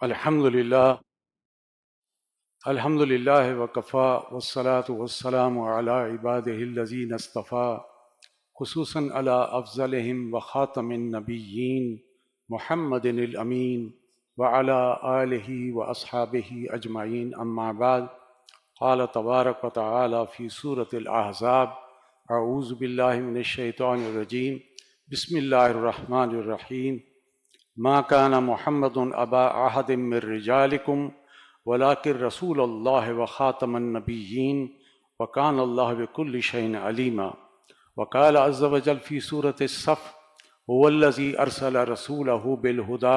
الحمد للہ وکفا والصلاة والسلام علی عبادہ الذین اصطفیٰ خصوصاً علی افضلہم وخاتم النبیین محمد الامین وعلی آلہ واصحابہ اجمعین اما بعد قال تبارک وتعالی فی سورۃ الاحزاب اعوذ باللہ من الشیطان الرجیم بسم اللہ الرحمن الرحیم ما کان محمد ابا احد من رجالکم ولكن رسول اللہ وخاتم النبیین وکان اللہ بکل شیء علیما وقال عز وجل فی سورۃ الصف هو الذی ارسل رسولہ بالہدى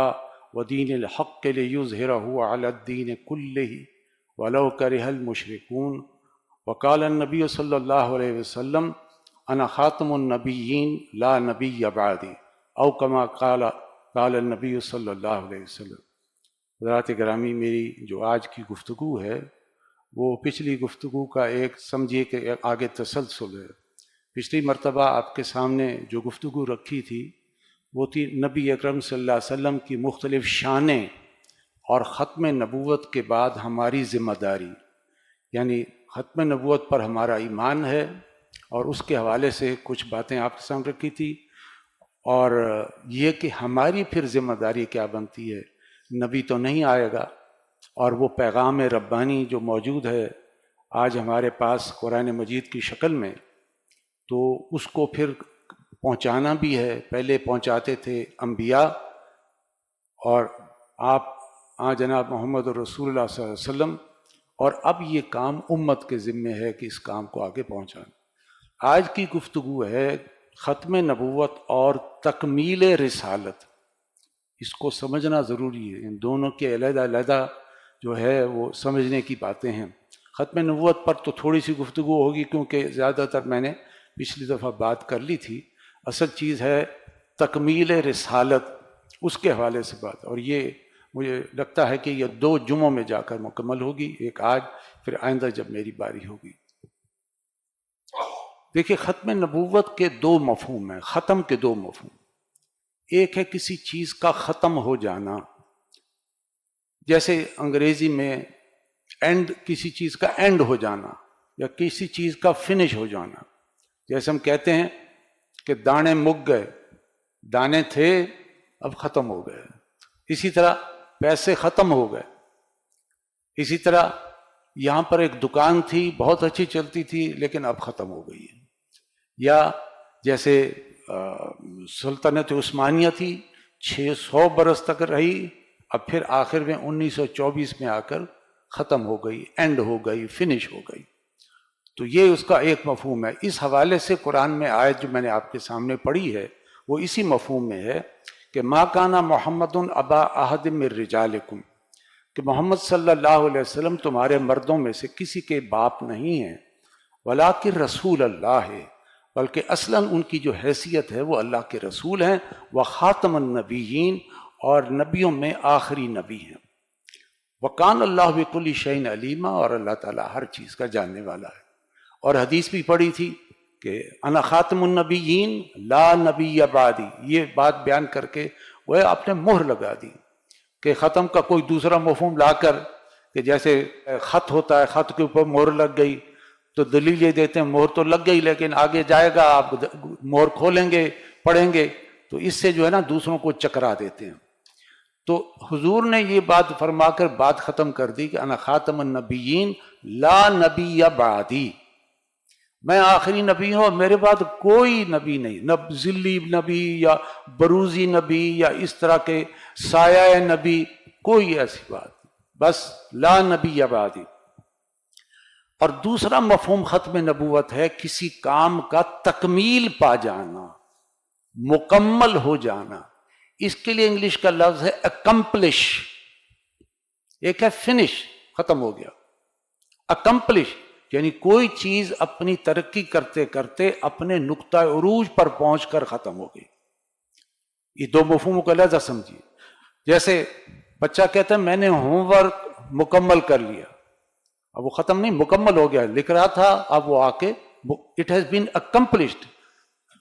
ودین الحق لیظہرہ علی الدین کلہ ولو کرہ المشرکون وقال النبی صلی اللہ علیہ وسلم انا خاتم النبیین لا نبی بعدی او کما قال النبی صلی اللہ علیہ وسلم۔ حضرات گرامی، میری جو آج کی گفتگو ہے وہ پچھلی گفتگو کا ایک سمجھیے کہ آگے تسلسل ہے۔ پچھلی مرتبہ آپ کے سامنے جو گفتگو رکھی تھی وہ تھی نبی اکرم صلی اللہ علیہ وسلم کی مختلف شانیں اور ختم نبوت کے بعد ہماری ذمہ داری، یعنی ختم نبوت پر ہمارا ایمان ہے، اور اس کے حوالے سے کچھ باتیں آپ کے سامنے رکھی تھی، اور یہ کہ ہماری پھر ذمہ داری کیا بنتی ہے۔ نبی تو نہیں آئے گا، اور وہ پیغام ربانی جو موجود ہے آج ہمارے پاس قرآن مجید کی شکل میں، تو اس کو پھر پہنچانا بھی ہے۔ پہلے پہنچاتے تھے انبیاء، اور آپ جناب محمد رسول اللہ صلی اللہ علیہ وسلم، اور اب یہ کام امت کے ذمے ہے کہ اس کام کو آگے پہنچانا۔ آج کی گفتگو ہے ختم نبوت اور تکمیل رسالت۔ اس کو سمجھنا ضروری ہے، ان دونوں کے علیحدہ علیحدہ جو ہے وہ سمجھنے کی باتیں ہیں۔ ختم نبوت پر تو تھوڑی سی گفتگو ہوگی کیونکہ زیادہ تر میں نے پچھلی دفعہ بات کر لی تھی۔ اصل چیز ہے تکمیل رسالت، اس کے حوالے سے بات، اور یہ مجھے لگتا ہے کہ یہ 2 جمعوں میں جا کر مکمل ہوگی، ایک آج، پھر آئندہ جب میری باری ہوگی۔ دیکھیے، ختم نبوت کے 2 مفہوم ہیں، ختم کے 2 مفہوم۔ ایک ہے کسی چیز کا ختم ہو جانا، جیسے انگریزی میں اینڈ، کسی چیز کا اینڈ ہو جانا، یا کسی چیز کا فنش ہو جانا۔ جیسے ہم کہتے ہیں کہ دانے مک گئے، دانے تھے اب ختم ہو گئے۔ اسی طرح پیسے ختم ہو گئے۔ اسی طرح یہاں پر ایک دکان تھی، بہت اچھی چلتی تھی، لیکن اب ختم ہو گئی ہے۔ یا جیسے سلطنت عثمانیہ تھی، 600 برس تک رہی، اب پھر آخر میں 1924 میں آ کر ختم ہو گئی، اینڈ ہو گئی، فنش ہو گئی۔ تو یہ اس کا ایک مفہوم ہے۔ اس حوالے سے قرآن میں آیت جو میں نے آپ کے سامنے پڑھی ہے وہ اسی مفہوم میں ہے کہ ما کان محمد ابا احد من رجالکم، کہ محمد صلی اللہ علیہ وسلم تمہارے مردوں میں سے کسی کے باپ نہیں ہیں، ولکن رسول اللہ ہے، بلکہ اصلاً ان کی جو حیثیت ہے وہ اللہ کے رسول ہیں، وخاتم النبیین، اور نبیوں میں آخری نبی ہیں، وکان اللہ بکل شیء علیما، اور اللہ تعالیٰ ہر چیز کا جاننے والا ہے۔ اور حدیث بھی پڑھی تھی کہ انا خاتم النبیین لا نبی بعدی، یہ بات بیان کر کے وہ آپ نے مہر لگا دی کہ ختم کا کوئی دوسرا مفہوم لا کر، کہ جیسے خط ہوتا ہے، خط کے اوپر مہر لگ گئی تو دلیل یہ دیتے ہیں مہر تو لگ گئی لیکن آگے جائے گا، آپ مہر کھولیں گے، پڑھیں گے، تو اس سے جو ہے نا دوسروں کو چکرا دیتے ہیں۔ تو حضور نے یہ بات فرما کر بات ختم کر دی کہ انا خاتم النبیین لا نبی بعدی، میں آخری نبی ہوں اور میرے بعد کوئی نبی نہیں، نہ ذلی نبی یا بروزی نبی یا اس طرح کے سایہ نبی، کوئی ایسی بات نہیں، بس لا نبی بعدی۔ اور دوسرا مفہوم ختم نبوت ہے کسی کام کا تکمیل پا جانا، مکمل ہو جانا۔ اس کے لیے انگلش کا لفظ ہے اکمپلش، ایک ہے فنش، ختم ہو گیا، اکمپلش یعنی کوئی چیز اپنی ترقی کرتے کرتے اپنے نقطہ عروج پر پہنچ کر ختم ہو گئی۔ یہ 2 مفہوموں کو علیحدہ سمجھیے۔ جیسے بچہ کہتا ہے میں نے ہوم ورک مکمل کر لیا، اب وہ ختم نہیں، مکمل ہو گیا، لکھ رہا تھا، اب وہ آ کے اٹ ہیز بین اکمپلشڈ،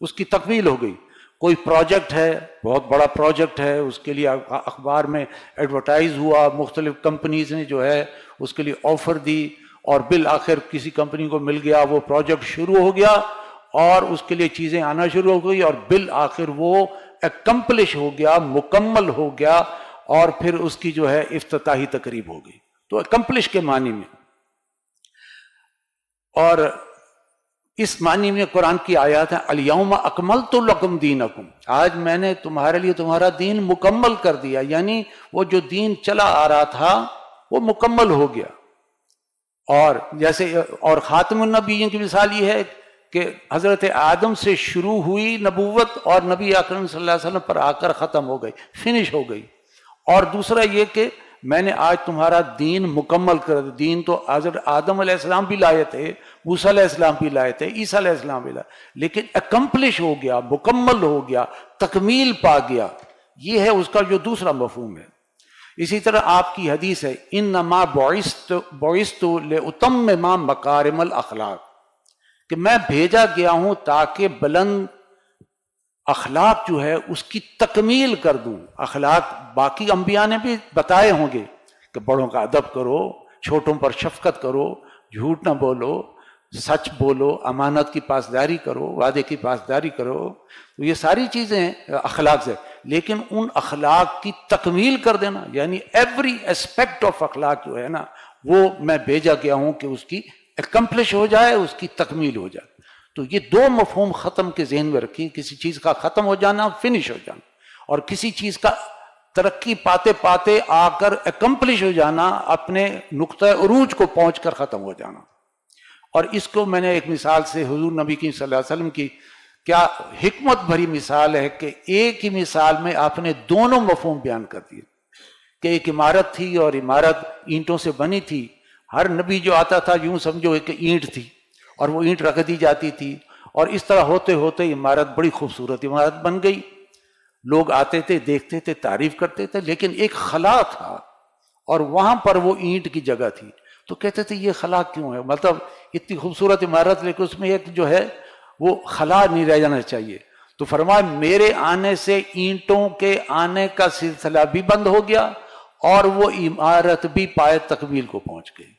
اس کی تکمیل ہو گئی۔ کوئی پروجیکٹ ہے، بہت بڑا پروجیکٹ ہے، اس کے لیے اخبار میں ایڈورٹائز ہوا، مختلف کمپنیز نے جو ہے اس کے لیے آفر دی، اور بالآخر کسی کمپنی کو مل گیا، وہ پروجیکٹ شروع ہو گیا اور اس کے لیے چیزیں آنا شروع ہو گئی، اور بالآخر وہ اکمپلش ہو گیا، مکمل ہو گیا، اور پھر اس کی جو ہے افتتاحی تقریب ہو گئی۔ تو اکمپلش کے معنی میں، اور اس معنی میں قرآن کی آیات ہیں الیوم اکملت لکم دینکم، آج میں نے تمہارے لیے تمہارا دین مکمل کر دیا، یعنی وہ جو دین چلا آ رہا تھا وہ مکمل ہو گیا۔ اور جیسے اور خاتم النبیین کی مثال یہ ہے کہ حضرت آدم سے شروع ہوئی نبوت اور نبی اکرم صلی اللہ علیہ وسلم پر آ کر ختم ہو گئی، فنش ہو گئی۔ اور دوسرا یہ کہ میں نے آج تمہارا دین مکمل کر دیا۔ دین تو حضرت آدم علیہ السلام بھی لائے تھے، موسیٰ علیہ السلام بھی لائے تھے، عیسیٰ علیہ السلام بھی لائے، لیکن اکمپلش ہو گیا، مکمل ہو گیا، تکمیل پا گیا۔ یہ ہے اس کا جو دوسرا مفہوم ہے۔ اسی طرح آپ کی حدیث ہے انما بعثت لاتمم مکارم الاخلاق، کہ میں بھیجا گیا ہوں تاکہ بلند اخلاق جو ہے اس کی تکمیل کر دوں۔ اخلاق باقی انبیاء نے بھی بتائے ہوں گے کہ بڑوں کا ادب کرو، چھوٹوں پر شفقت کرو، جھوٹ نہ بولو، سچ بولو، امانت کی پاسداری کرو، وعدے کی پاسداری کرو، تو یہ ساری چیزیں اخلاق سے، لیکن ان اخلاق کی تکمیل کر دینا، یعنی ایوری اسپیکٹ آف اخلاق جو ہے نا، وہ میں بھیجا گیا ہوں کہ اس کی اکمپلش ہو جائے، اس کی تکمیل ہو جائے۔ تو یہ دو مفہوم ختم کے ذہن میں رکھیں، کسی چیز کا ختم ہو جانا، فنش ہو جانا، اور کسی چیز کا ترقی پاتے پاتے آ کر اکمپلش ہو جانا، اپنے نقطہ عروج کو پہنچ کر ختم ہو جانا۔ اور اس کو میں نے ایک مثال سے حضور نبی کی صلی اللہ علیہ وسلم کی کیا حکمت بھری مثال ہے کہ ایک ہی مثال میں آپ نے دونوں مفہوم بیان کر دیے، کہ ایک عمارت تھی اور عمارت اینٹوں سے بنی تھی۔ ہر نبی جو آتا تھا یوں سمجھو کہ اینٹ تھی، اور وہ اینٹ رکھ دی جاتی تھی، اور اس طرح ہوتے ہوتے عمارت بڑی خوبصورت عمارت بن گئی۔ لوگ آتے تھے، دیکھتے تھے، تعریف کرتے تھے، لیکن ایک خلا تھا اور وہاں پر وہ اینٹ کی جگہ تھی، تو کہتے تھے یہ خلا کیوں ہے؟ مطلب اتنی خوبصورت عمارت لیکن اس میں ایک جو ہے وہ خلا نہیں رہ جانا چاہیے۔ تو فرمایا میرے آنے سے اینٹوں کے آنے کا سلسلہ بھی بند ہو گیا اور وہ عمارت بھی پائے تکمیل کو پہنچ گئی۔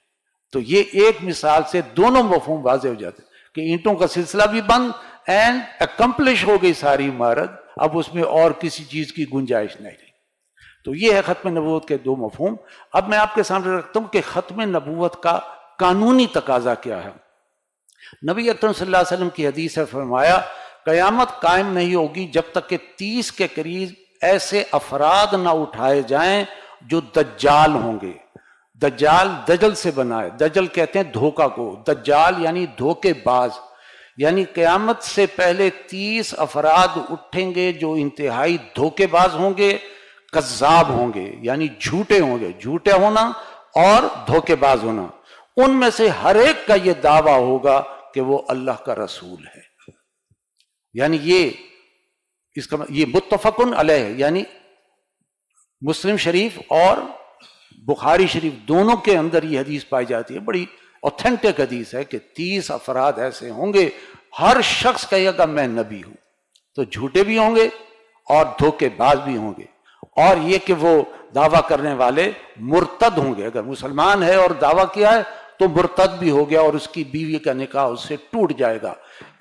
تو یہ ایک مثال سے دونوں مفہوم واضح ہو جاتے کہ اینٹوں کا سلسلہ بھی بند اینڈ اکمپلش ہو گئی ساری عمارت، اب اس میں اور کسی چیز کی گنجائش نہیں رہی۔ تو یہ ہے ختم نبوت کے دو مفہوم۔ اب میں آپ کے سامنے رکھتا ہوں کہ ختم نبوت کا قانونی تقاضا کیا ہے۔ نبی اکرم صلی اللہ علیہ وسلم کی حدیث ہے، فرمایا قیامت قائم نہیں ہوگی جب تک کہ 30 کے قریب ایسے افراد نہ اٹھائے جائیں جو دجال ہوں گے۔ دجال دجل سے بنا ہے، دجل کہتے ہیں دھوکہ کو، دجال یعنی دھوکے باز، یعنی قیامت سے پہلے 30 افراد اٹھیں گے جو انتہائی دھوکے باز ہوں گے، کذاب ہوں گے، یعنی جھوٹے ہوں گے، جھوٹے ہونا اور دھوکے باز ہونا۔ ان میں سے ہر ایک کا یہ دعویٰ ہوگا کہ وہ اللہ کا رسول ہے، یعنی یہ متفقن علیہ، یعنی مسلم شریف اور بخاری شریف دونوں کے اندر یہ حدیث پائی جاتی ہے، بڑی اوتھینٹک حدیث ہے کہ 30 افراد ایسے ہوں گے، ہر شخص کہے گا میں نبی ہوں، تو جھوٹے بھی ہوں گے اور دھوکے باز بھی ہوں گے، اور یہ کہ وہ دعویٰ کرنے والے مرتد ہوں گے، اگر مسلمان ہے اور دعویٰ کیا ہے تو مرتد بھی ہو گیا اور اس کی بیوی کا نکاح اس سے ٹوٹ جائے گا،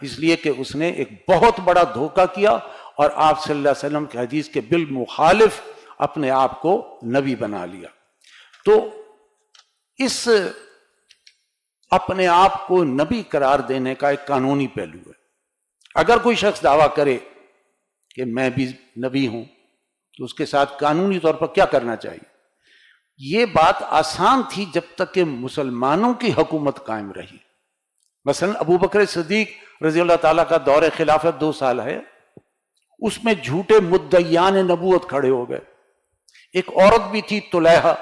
اس لیے کہ اس نے ایک بہت بڑا دھوکہ کیا اور آپ صلی اللہ علیہ وسلم کی حدیث کے بالمخالف اپنے آپ کو نبی بنا لیا۔ تو اس اپنے آپ کو نبی قرار دینے کا ایک قانونی پہلو ہے۔ اگر کوئی شخص دعویٰ کرے کہ میں بھی نبی ہوں تو اس کے ساتھ قانونی طور پر کیا کرنا چاہیے؟ یہ بات آسان تھی جب تک کہ مسلمانوں کی حکومت قائم رہی۔ مثلا ابو بکر صدیق رضی اللہ تعالیٰ کا دور خلافت 2 سال ہے، اس میں جھوٹے مدعیان نبوت کھڑے ہو گئے، ایک عورت بھی تھی طلیحہ،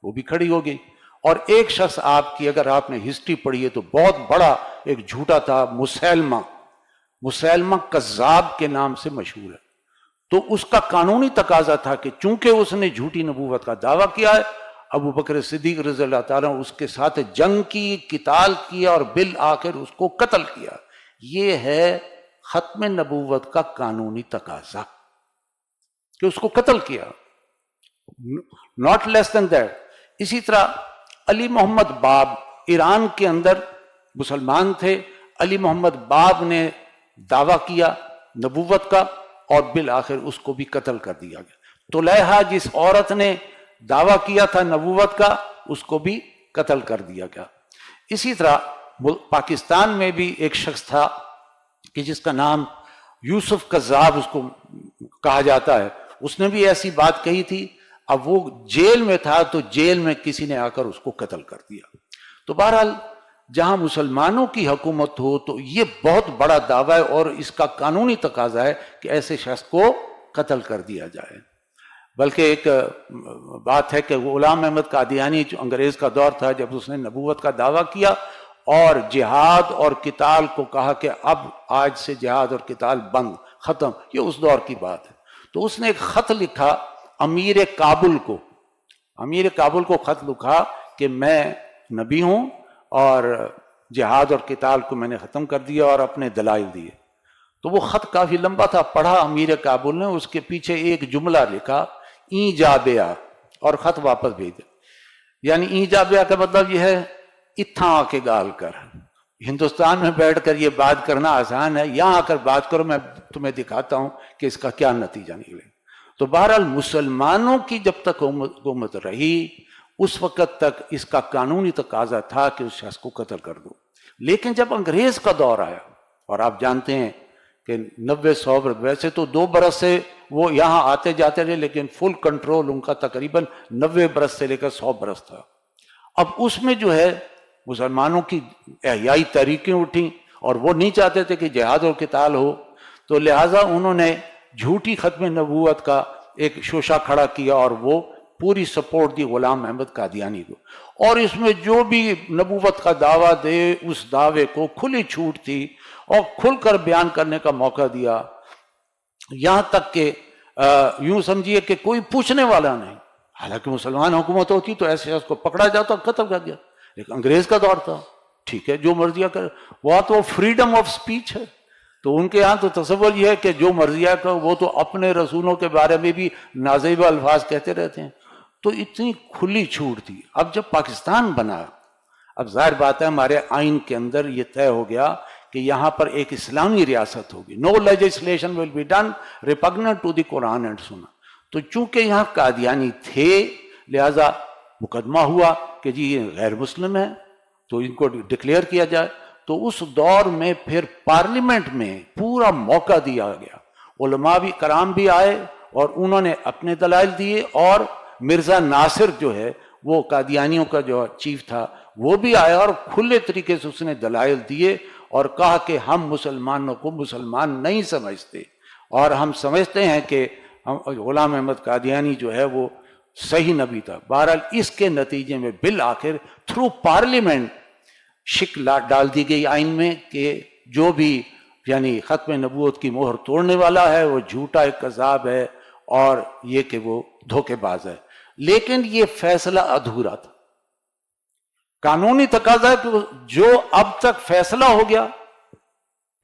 وہ بھی کھڑی ہو گئی، اور ایک شخص آپ کی اگر آپ نے ہسٹری پڑھی ہے تو بہت بڑا ایک جھوٹا تھا، مسیلمہ کذاب کے نام سے مشہور ہے۔ تو اس کا قانونی تقاضا تھا کہ چونکہ اس نے جھوٹی نبوت کا دعویٰ کیا ہے، ابو بکر صدیق رضی اللہ تعالیٰ اس کے ساتھ جنگ کی، قتال کیا اور بالآخر اس کو قتل کیا۔ یہ ہے ختم نبوت کا قانونی تقاضا کہ اس کو قتل کیا، ناٹ لیس دین دیٹ. اسی طرح علی محمد باب ایران کے اندر مسلمان تھے، علی محمد باب نے دعویٰ کیا نبوت کا اور بالآخر اس کو بھی قتل کر دیا گیا. طلیحہ جس عورت نے دعویٰ کیا تھا نبوت کا اس کو بھی قتل کر دیا گیا. اسی طرح پاکستان میں بھی ایک شخص تھا کہ جس کا نام یوسف کذاب اس کو کہا جاتا ہے، اس نے بھی ایسی بات کہی تھی. اب وہ جیل میں تھا تو جیل میں کسی نے آ کر اس کو قتل کر دیا. تو بہرحال جہاں مسلمانوں کی حکومت ہو تو یہ بہت بڑا دعویٰ ہے اور اس کا قانونی تقاضا ہے کہ ایسے شخص کو قتل کر دیا جائے. بلکہ ایک بات ہے کہ غلام احمد قادیانی جو انگریز کا دور تھا، جب اس نے نبوت کا دعویٰ کیا اور جہاد اور قتال کو کہا کہ اب آج سے جہاد اور قتال بند، ختم، یہ اس دور کی بات ہے. تو اس نے ایک خط لکھا امیر کابل کو خط لکھا کہ میں نبی ہوں اور جہاد اور قتال کو میں نے ختم کر دیا اور اپنے دلائل دیے. تو وہ خط کافی لمبا تھا، پڑھا امیر کابل نے، اس کے پیچھے ایک جملہ لکھا این جا بیا اور خط واپس بھیجا. یعنی این جا بیا کا مطلب یہ ہے اتھاں آ کے گال کر. ہندوستان میں بیٹھ کر یہ بات کرنا آسان ہے، یہاں آ کر بات کرو، میں تمہیں دکھاتا ہوں کہ اس کا کیا نتیجہ نکلے. تو بہرحال مسلمانوں کی جب تک حکومت رہی اس وقت تک اس کا قانونی تقاضا تھا کہ اس شخص کو قتل کر دو. لیکن جب انگریز کا دور آیا، اور آپ جانتے ہیں کہ 90-100 ویسے تو 2 برس سے وہ یہاں آتے جاتے رہے، لیکن فل کنٹرول ان کا تقریباً 90 برس سے لے کر 100 برس تھا. اب اس میں جو ہے مسلمانوں کی احیائی تحریکیں اٹھیں اور وہ نہیں چاہتے تھے کہ جہاد اور قتال ہو، تو لہٰذا انہوں نے جھوٹی ختم نبوت کا ایک شوشہ کھڑا کیا اور وہ پوری سپورٹ دی غلام احمد قادیانی کو. اور اس میں جو بھی نبوت کا دعویٰ دے اس دعوے کو کھلی چھوٹ تھی اور کھل کر بیان کرنے کا موقع دیا، یہاں تک کہ یوں سمجھیے کہ کوئی پوچھنے والا نہیں. حالانکہ مسلمان حکومت ہوتی تو ایسے شخص کو پکڑا جاتا اور قتل کر دیا. لیکن انگریز کا دور تھا، ٹھیک ہے جو مرضی کرے، وہ تو فریڈم آف سپیچ ہے. تو ان کے یہاں تو تصور یہ ہے کہ جو مرضی کا وہ تو اپنے رسولوں کے بارے میں بھی نازیبہ الفاظ کہتے رہتے ہیں. تو اتنی کھلی چھوٹ تھی. اب جب پاکستان بنا، اب ظاہر بات ہے ہمارے آئین کے اندر یہ طے ہو گیا کہ یہاں پر ایک اسلامی ریاست ہوگی. No legislation will be done repugnant to the Quran and Sunnah. تو چونکہ یہاں قادیانی تھے لہذا مقدمہ ہوا کہ جی یہ غیر مسلم ہیں تو ان کو ڈکلیئر کیا جائے. تو اس دور میں پھر پارلیمنٹ میں پورا موقع دیا گیا، علماء بھی کرام بھی آئے اور انہوں نے اپنے دلائل دیے، اور مرزا ناصر جو ہے وہ قادیانیوں کا جو چیف تھا وہ بھی آیا اور کھلے طریقے سے اس نے دلائل دیے اور کہا کہ ہم مسلمانوں کو مسلمان نہیں سمجھتے اور ہم سمجھتے ہیں کہ غلام احمد قادیانی جو ہے وہ صحیح نبی تھا. بہرحال اس کے نتیجے میں بالآخر تھرو پارلیمنٹ شک ڈال دی گئی آئین میں کہ جو بھی یعنی ختم نبوت کی مہر توڑنے والا ہے وہ جھوٹا ایک کذاب ہے اور یہ کہ وہ دھوکے باز ہے. لیکن یہ فیصلہ ادھورا تھا. قانونی تقاضا ہے کہ جو اب تک فیصلہ ہو گیا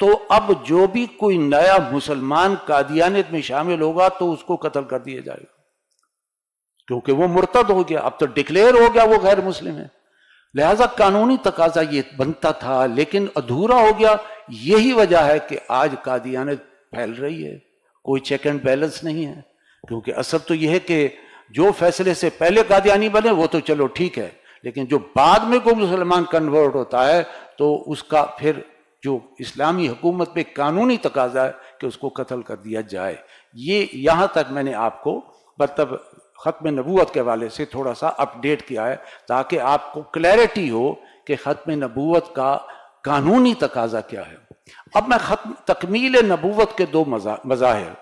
تو اب جو بھی کوئی نیا مسلمان قادیانیت میں شامل ہوگا تو اس کو قتل کر دیا جائے گا، کیونکہ وہ مرتد ہو گیا، اب تو ڈکلیئر ہو گیا وہ غیر مسلم ہے. لہذا قانونی تقاضا یہ بنتا تھا لیکن ادھورا ہو گیا. یہی وجہ ہے کہ آج قادیانیت پھیل رہی ہے، کوئی چیک اینڈ بیلنس نہیں ہے. کیونکہ اصل تو یہ ہے کہ جو فیصلے سے پہلے قادیانی بنے وہ تو چلو ٹھیک ہے، لیکن جو بعد میں کوئی مسلمان کنورٹ ہوتا ہے تو اس کا پھر جو اسلامی حکومت پہ قانونی تقاضا ہے کہ اس کو قتل کر دیا جائے. یہ یہاں تک میں نے آپ کو مطلب ختم نبوت کے حوالے سے تھوڑا سا اپڈیٹ کیا ہے تاکہ آپ کو کلیئرٹی ہو کہ ختم نبوت کا قانونی تقاضا کیا ہے. اب میں تکمیل نبوت کے 2 مظاہر.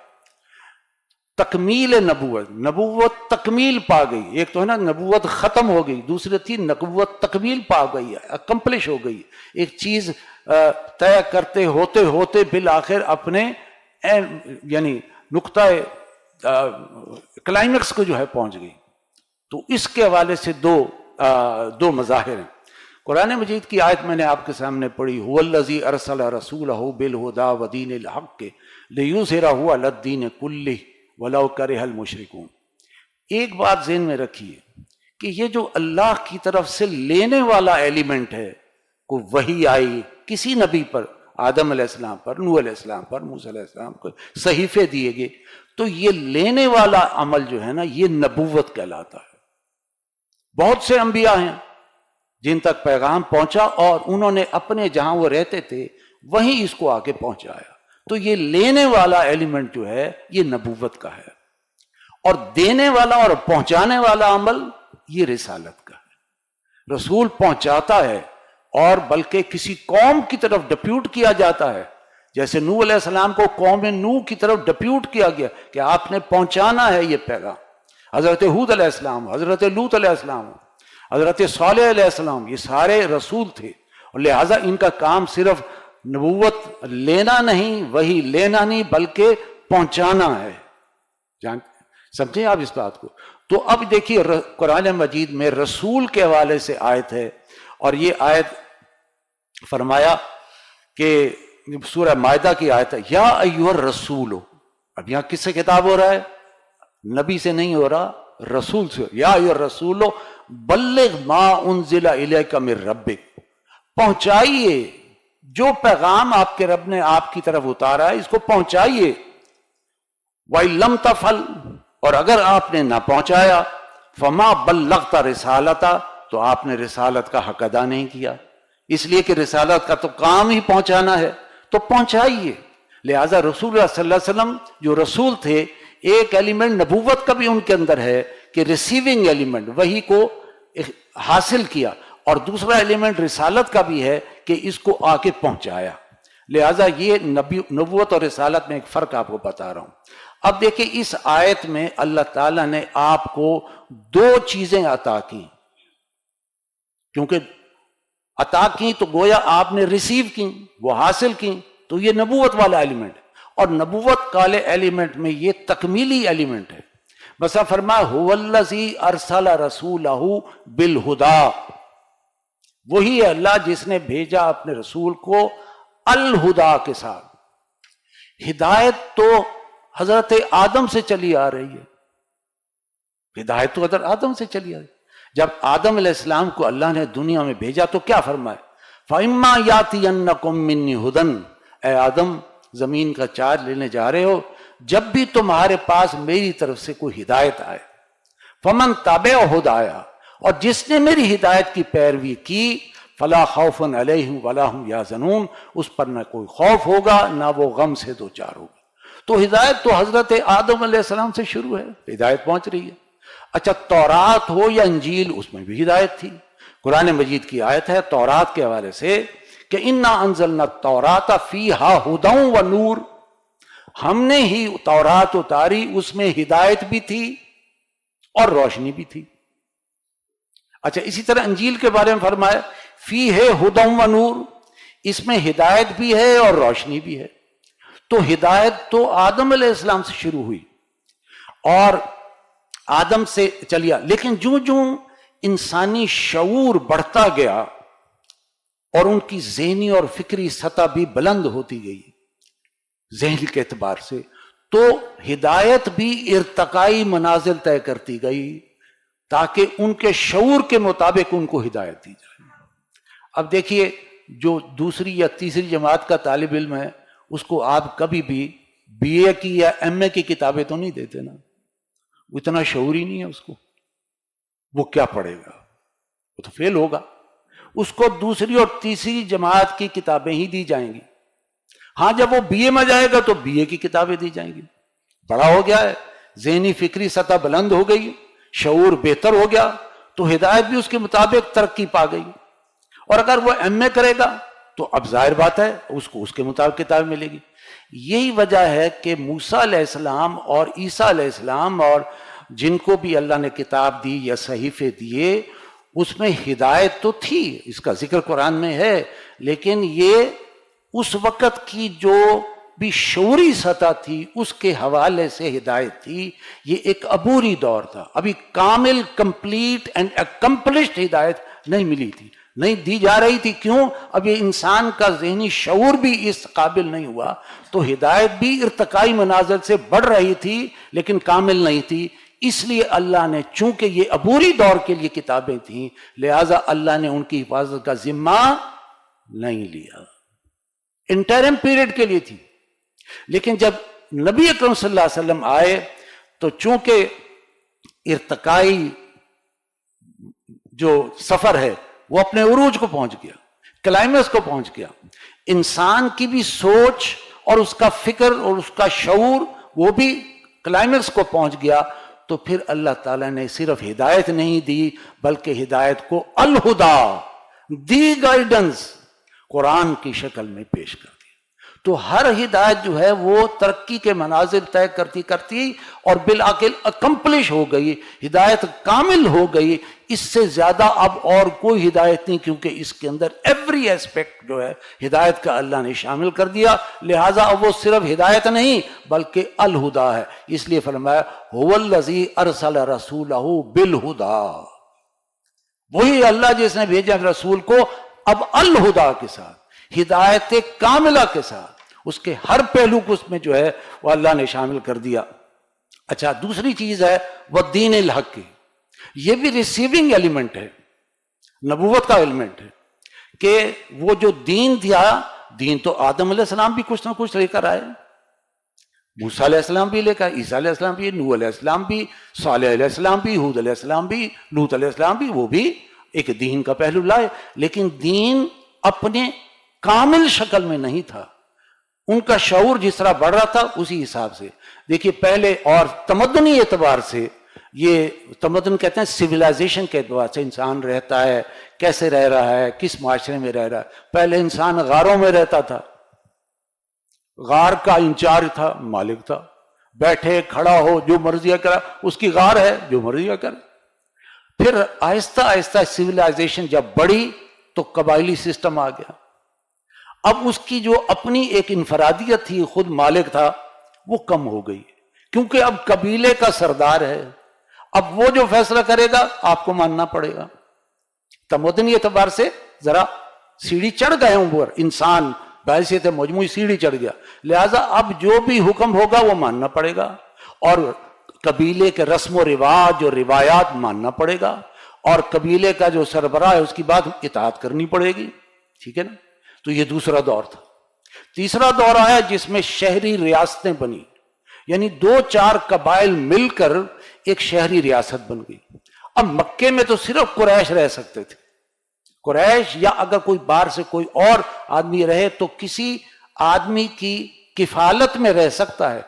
تکمیل نبوت تکمیل پا گئی. ایک تو ہے نا نبوت ختم ہو گئی، دوسری تھی نبوت تکمیل پا گئی، اکمپلش ہو گئی. ایک چیز طے کرتے ہوتے ہوتے بالآخر اپنے یعنی نقطہ کلائمیکس کو جو ہے پہنچ گئی. تو اس کے حوالے سے دو مظاہر ہیں. قرآن مجید کی آیت میں نے آپ کے سامنے پڑھی، هو الذی ارسل رسولہ بالہدی ودین الحق لیظہرہ علی الدین کلہ ولو کرہ المشرکون۔ ایک بات ذہن میں رکھیے کہ یہ جو اللہ کی طرف سے لینے والا ایلیمنٹ ہے، کوئی وحی آئی کسی نبی پر، آدم علیہ السلام پر، نوح علیہ السلام پر، موسیٰ علیہ السلام کو صحیفے دیے گئے، تو یہ لینے والا عمل جو ہے نا یہ نبوت کہلاتا ہے۔ بہت سے انبیاء ہیں جن تک پیغام پہنچا اور انہوں نے اپنے جہاں وہ رہتے تھے وہیں اس کو آ کے پہنچایا، تو یہ لینے والا ایلیمنٹ جو ہے یہ نبوت کا ہے، اور دینے والا اور پہنچانے والا عمل یہ رسالت کا ہے۔ رسول پہنچاتا ہے اور بلکہ کسی قوم کی طرف ڈپیوٹ کیا جاتا ہے، جیسے نوح علیہ السلام کو قوم نوح کی طرف ڈپیوٹ کیا گیا کہ آپ نے پہنچانا ہے یہ پیغام۔ حضرت ہود علیہ السلام، حضرت لوط علیہ السلام، حضرت صالح علیہ السلام، یہ سارے رسول تھے، اور لہٰذا ان کا کام صرف نبوت لینا نہیں، وہی لینا نہیں، بلکہ پہنچانا ہے۔ سمجھیں آپ اس بات کو؟ تو اب دیکھیے قرآن مجید میں رسول کے حوالے سے آیت ہے، اور یہ آیت فرمایا کہ سورہ مائدہ کی آیت ہے، یا ایھا الرسول۔ اب یہاں کس سے خطاب ہو رہا ہے؟ نبی سے نہیں ہو رہا، رسول سے۔ یا ایھا الرسول بلغ ما انزل الیک من ربک، پہنچائیے جو پیغام آپ کے رب نے آپ کی طرف اتارا ہے، اس کو پہنچائیے۔ وَإِن لَمْ تَفْعَلْ، اور اگر آپ نے نہ پہنچایا، فما بلغت رسالتا، تو آپ نے رسالت کا حق ادا نہیں کیا، اس لیے کہ رسالت کا تو کام ہی پہنچانا ہے، تو پہنچائیے۔ لہٰذا رسول اللہ صلی اللہ علیہ وسلم جو رسول تھے، ایک ایلیمنٹ نبوت کا بھی ان کے اندر ہے کہ ریسیونگ ایلیمنٹ، وہی کو حاصل کیا، اور دوسرا ایلیمنٹ رسالت کا بھی ہے کہ اس کو آ کے پہنچایا۔ لہٰذا یہ نبوت اور رسالت میں ایک فرق آپ کو بتا رہا ہوں۔ اب دیکھیں اس آیت میں اللہ تعالیٰ نے آپ کو دو چیزیں عطا کی، کیونکہ عطا کی تو گویا آپ نے ریسیو کی، وہ حاصل کی، تو یہ نبوت والا ایلیمنٹ ہے، اور نبوت والے ایلیمنٹ میں یہ تکمیلی ایلیمنٹ ہے۔ مثلا فرمایا هو الذی ارسل رسولہ بالہدی، وہی ہے اللہ جس نے بھیجا اپنے رسول کو الہدا کے ساتھ۔ ہدایت تو حضرت آدم سے چلی آ رہی ہے، ہدایت تو حضرت آدم سے چلی آ رہی ہے۔ جب آدم علیہ السلام کو اللہ نے دنیا میں بھیجا تو کیا فرمایا؟ فَإِمَّا يَأْتِيَنَّكُم مِّنِّي هُدًى، اے آدم زمین کا چارج لینے جا رہے ہو، جب بھی تمہارے پاس میری طرف سے کوئی ہدایت آئے، فَمَن تَبِعَ هُدَايَا، اور جس نے میری ہدایت کی پیروی کی، فَلَا خَوْفٌ عَلَيْهِمْ وَلَا هُمْ يَحْزَنُونَ، اس پر نہ کوئی خوف ہوگا نہ وہ غم سے دوچار ہوگا۔ تو ہدایت تو حضرت آدم علیہ السلام سے شروع ہے، ہدایت پہنچ رہی ہے۔ اچھا تورات ہو یا انجیل، اس میں بھی ہدایت تھی۔ قرآن مجید کی آیت ہے تورات کے حوالے سے کہ انا انزلنا التوراۃ فیہا ھدی و نور، ہم نے ہی تورات اتاری، اس میں ہدایت بھی تھی اور روشنی بھی تھی۔ اچھا اسی طرح انجیل کے بارے میں فرمایا فیہ ھدی و نور، اس میں ہدایت بھی ہے اور روشنی بھی ہے۔ تو ہدایت تو آدم علیہ السلام سے شروع ہوئی اور آدم سے چلیا، لیکن جو جو انسانی شعور بڑھتا گیا اور ان کی ذہنی اور فکری سطح بھی بلند ہوتی گئی ذہن کے اعتبار سے، تو ہدایت بھی ارتقائی منازل طے کرتی گئی تاکہ ان کے شعور کے مطابق ان کو ہدایت دی جائے۔ اب دیکھیے جو دوسری یا تیسری جماعت کا طالب علم ہے، اس کو آپ کبھی بھی بی اے کی یا ایم اے کی کتابیں تو نہیں دیتے نا، اتنا شعور ہی نہیں ہے اس کو، وہ کیا پڑھے گا، وہ تو فیل ہوگا۔ اس کو دوسری اور تیسری جماعت کی کتابیں ہی دی جائیں گی۔ ہاں جب وہ بی اے میں جائے گا تو بی اے کی کتابیں دی جائیں گی، بڑا ہو گیا ہے، ذہنی فکری سطح بلند ہو گئی، شعور بہتر ہو گیا، تو ہدایت بھی اس کے مطابق ترقی پا گئی۔ اور اگر وہ ایم اے کرے گا تو اب ظاہر بات ہے اس کو اس کے مطابق کتاب ملے گی۔ یہی وجہ ہے کہ موسیٰ علیہ السلام اور عیسیٰ علیہ السلام اور جن کو بھی اللہ نے کتاب دی یا صحیفے دیے، اس میں ہدایت تو تھی، اس کا ذکر قرآن میں ہے، لیکن یہ اس وقت کی جو بھی شعوری سطح تھی اس کے حوالے سے ہدایت تھی، یہ ایک عبوری دور تھا، ابھی کامل، کمپلیٹ اینڈ اکمپلشڈ ہدایت نہیں ملی تھی۔ نہیں دی جا رہی تھی. کیوں؟ اب یہ انسان کا ذہنی شعور بھی اس قابل نہیں ہوا, تو ہدایت بھی ارتقائی منازل سے بڑھ رہی تھی لیکن کامل نہیں تھی. اس لیے اللہ نے, چونکہ یہ عبوری دور کے لیے کتابیں تھیں, لہذا اللہ نے ان کی حفاظت کا ذمہ نہیں لیا, انٹرم پیریڈ کے لیے تھی. لیکن جب نبی اکرم صلی اللہ علیہ وسلم آئے تو چونکہ ارتقائی جو سفر ہے وہ اپنے عروج کو پہنچ گیا, کلائمیکس کو پہنچ گیا, انسان کی بھی سوچ اور اس کا فکر اور اس کا شعور وہ بھی کلائمیکس کو پہنچ گیا, تو پھر اللہ تعالیٰ نے صرف ہدایت نہیں دی بلکہ ہدایت کو الہدا, دی گائیڈنس, قرآن کی شکل میں پیش کر دیا. تو ہر ہدایت جو ہے وہ ترقی کے مناظر طے کرتی کرتی اور بالآخر اکمپلش ہو گئی, ہدایت کامل ہو گئی. اس سے زیادہ اب اور کوئی ہدایت نہیں, کیونکہ اس کے اندر ایوری ایسپیکٹ جو ہے ہدایت کا اللہ نے شامل کر دیا. لہٰذا اب وہ صرف ہدایت نہیں بلکہ الہدا ہے. اس لیے فرمایا هو الذی ارسل رسولہ بالہدا, وہی اللہ جس نے بھیجا رسول کو اب الہدا کے ساتھ, ہدایت کاملہ کے ساتھ, اس کے ہر پہلو کو اس میں جو ہے وہ اللہ نے شامل کر دیا. اچھا, دوسری چیز ہے والدین الحق کی, یہ بھی ریسیونگ ایلیمنٹ ہے, نبوت کا ایلیمنٹ ہے کہ وہ جو دین دیا, دین تو آدم علیہ السلام بھی کچھ نہ کچھ لے کر آئے, موسیٰ علیہ السلام بھی لے کر, عیسیٰ علیہ السلام بھی, نوح علیہ السلام بھی, صالح علیہ السلام بھی, ہود علیہ السلام بھی, لوط علیہ السلام بھی, وہ بھی ایک دین کا پہلو لائے. لیکن دین اپنے کامل شکل میں نہیں تھا, ان کا شعور جس طرح بڑھ رہا تھا اسی حساب سے. دیکھیے پہلے, اور تمدنی اعتبار سے, یہ تمدن کہتے ہیں سویلائزیشن کے اعتبار سے انسان رہتا ہے, کیسے رہ رہا ہے, کس معاشرے میں رہ رہا ہے. پہلے انسان غاروں میں رہتا تھا, غار کا انچارج تھا, مالک تھا, بیٹھے کھڑا ہو جو مرضی کرا, اس کی غار ہے, جو مرضی کرے. پھر آہستہ آہستہ سویلائزیشن جب بڑھی تو قبائلی سسٹم آ گیا. اب اس کی جو اپنی ایک انفرادیت تھی, خود مالک تھا, وہ کم ہو گئی, کیونکہ اب قبیلے کا سردار ہے, اب وہ جو فیصلہ کرے گا آپ کو ماننا پڑے گا. تمدنی اعتبار سے ذرا سیڑھی چڑھ گئے ہوں اوپر, انسان بحیثیت مجموعی سیڑھی چڑھ گیا, لہذا اب جو بھی حکم ہوگا وہ ماننا پڑے گا, اور قبیلے کے رسم و رواج اور روایات ماننا پڑے گا, اور قبیلے کا جو سربراہ ہے اس کی بات اطاعت کرنی پڑے گی. ٹھیک ہے نا؟ تو یہ دوسرا دور تھا. تیسرا دور آیا جس میں شہری ریاستیں بنی, یعنی 2-4 قبائل مل کر ایک شہری ریاست بن گئی. اب مکے میں تو صرف قریش رہ سکتے تھے, قریش, یا اگر کوئی باہر سے کوئی اور آدمی رہے تو کسی آدمی کی کفالت میں رہ سکتا ہے,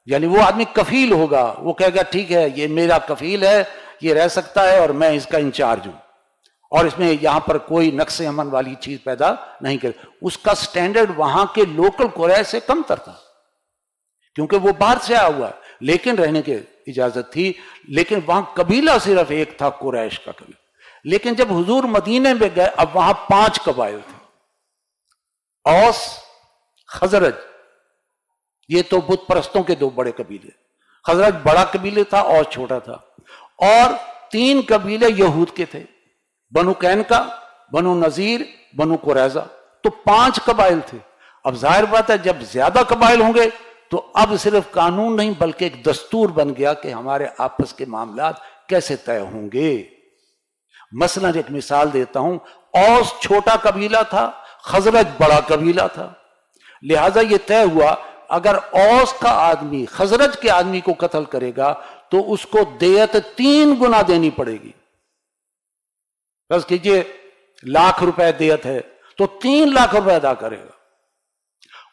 یعنی وہ آدمی کفیل ہوگا, وہ کہے گا ٹھیک ہے یہ میرا کفیل ہے, یہ رہ سکتا ہے اور میں اس کا انچارج ہوں, اور اس میں یہاں پر کوئی نقص امن والی چیز پیدا نہیں کرے. اس کا سٹینڈرڈ وہاں کے لوکل قریش سے کم تر تھا, کیونکہ وہ باہر سے آیا ہوا ہے, لیکن رہنے کی اجازت تھی. لیکن وہاں قبیلہ صرف ایک تھا, قریش کا قبیلہ. لیکن جب حضور مدینے میں گئے, اب وہاں 5 قبائل تھے, اوس, خزرج, یہ تو بت پرستوں کے 2 بڑے قبیلے. خزرج بڑا قبیلے تھا, اوس چھوٹا تھا, اور 3 قبیلے یہود کے تھے, بنو قینقاع, بنو نذیر, بنو قریظہ. تو 5 قبائل تھے. اب ظاہر بات ہے جب زیادہ قبائل ہوں گے تو اب صرف قانون نہیں بلکہ ایک دستور بن گیا کہ ہمارے آپس کے معاملات کیسے طے ہوں گے. مثلا ایک مثال دیتا ہوں, اوس چھوٹا قبیلہ تھا, خزرج بڑا قبیلہ تھا, لہذا یہ طے ہوا اگر اوس کا آدمی خزرج کے آدمی کو قتل کرے گا تو اس کو دیت 3 گنا دینی پڑے گی. بس کیجئے ₹1,00,000 دیت ہے تو 3 لاکھ روپے ادا کرے گا.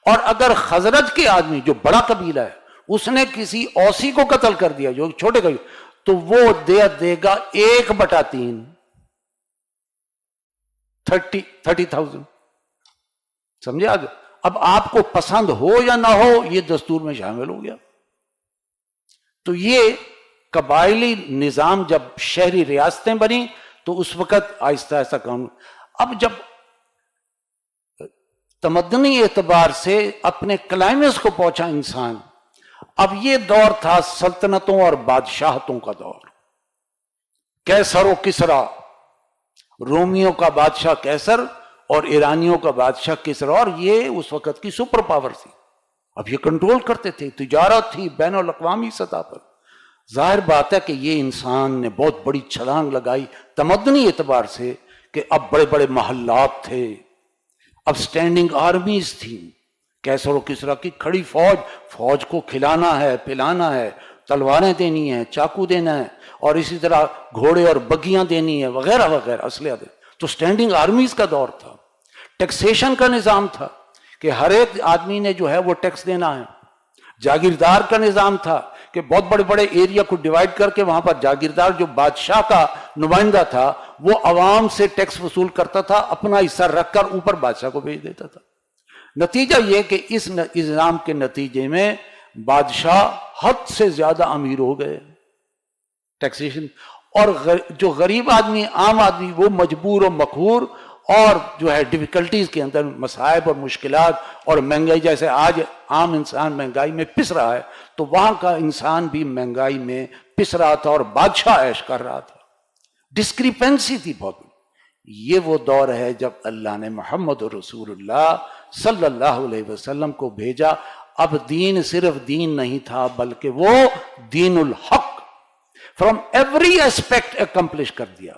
اور اگر خزرج کے آدمی جو بڑا قبیلہ ہے اس نے کسی اوسی کو قتل کر دیا جو چھوٹے قبیلے, تو وہ دیت دے گا 1/3, 30,000. سمجھے آگے؟ اب آپ کو پسند ہو یا نہ ہو یہ دستور میں شامل ہو گیا. تو یہ قبائلی نظام جب شہری ریاستیں بنی تو اس وقت آہستہ آہستہ قانون. اب جب تمدنی اعتبار سے اپنے کلائمیکس کو پہنچا انسان, اب یہ دور تھا سلطنتوں اور بادشاہتوں کا دور. کیسر و کسرا, رومیوں کا بادشاہ کیسر اور ایرانیوں کا بادشاہ کسر، اور یہ اس وقت کی سپر پاور تھی. اب یہ کنٹرول کرتے تھے، تجارت تھی بین الاقوامی سطح پر. ظاہر بات ہے کہ یہ انسان نے بہت بڑی چھلانگ لگائی تمدنی اعتبار سے، کہ اب بڑے بڑے محلات تھے، اب سٹینڈنگ آرمیز تھیں، کیسر و کسرا کی کھڑی فوج کو کھلانا ہے، پلانا ہے، تلواریں دینی ہیں، چاقو دینا ہے، اور اسی طرح گھوڑے اور بگیاں دینی ہیں، وغیرہ وغیرہ، اسلحہ دے. تو سٹینڈنگ آرمیز کا دور تھا. ٹیکسیشن کا نظام تھا کہ ہر ایک آدمی نے جو ہے وہ ٹیکس دینا ہے. جاگیردار کا نظام تھا کہ بہت بڑے بڑے ایریا کو ڈیوائیڈ کر کے وہاں پر جاگیردار جو بادشاہ کا نمائندہ تھا وہ عوام سے ٹیکس وصول کرتا تھا، اپنا حصہ رکھ کر اوپر بادشاہ کو بھیج دیتا تھا. نتیجہ یہ کہ اس نظام کے نتیجے میں بادشاہ حد سے زیادہ امیر ہو گئے، ٹیکسیشن، اور جو غریب آدمی، عام آدمی، وہ مجبور و مقہور اور جو ہے ڈیفیکلٹیز کے اندر، مصائب اور مشکلات اور مہنگائی، جیسے آج عام انسان مہنگائی میں پس رہا ہے، تو وہاں کا انسان بھی مہنگائی میں پس رہا تھا اور بادشاہ عیش کر رہا تھا. ڈسکریپنسی تھی بہت. یہ وہ دور ہے جب اللہ نے محمد رسول اللہ صلی اللہ علیہ وسلم کو بھیجا. اب دین صرف دین نہیں تھا بلکہ وہ دین الحق فرام ایوری ایسپیکٹ اکمپلش کر دیا.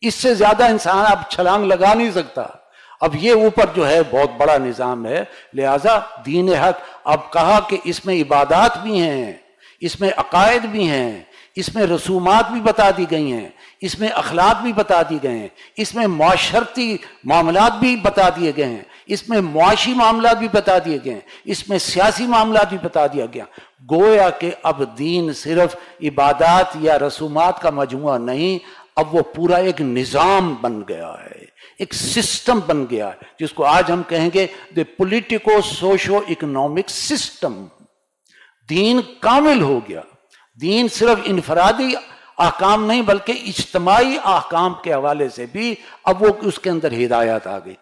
اس سے زیادہ انسان اب چھلانگ لگا نہیں سکتا. اب یہ اوپر جو ہے بہت بڑا نظام ہے، لہذا دین حق. اب کہا کہ اس میں عبادات بھی ہیں، اس میں عقائد بھی ہیں، اس میں رسومات بھی بتا دی گئی ہیں، اس میں اخلاق بھی بتا دی گئے ہیں، اس میں معاشرتی معاملات بھی بتا دیے گئے ہیں، اس میں معاشی معاملات بھی بتا دیے گئے ہیں، اس میں سیاسی معاملات بھی بتا دیا گیا. گویا کہ اب دین صرف عبادات یا رسومات کا مجموعہ نہیں، اب وہ پورا ایک نظام بن گیا ہے، ایک سسٹم بن گیا ہے، جس کو آج ہم کہیں گے دی پولیٹیکو سوشو اکنامک سسٹم. دین کامل ہو گیا. دین صرف انفرادی احکام نہیں بلکہ اجتماعی احکام کے حوالے سے بھی اب وہ اس کے اندر ہدایت آ گئی.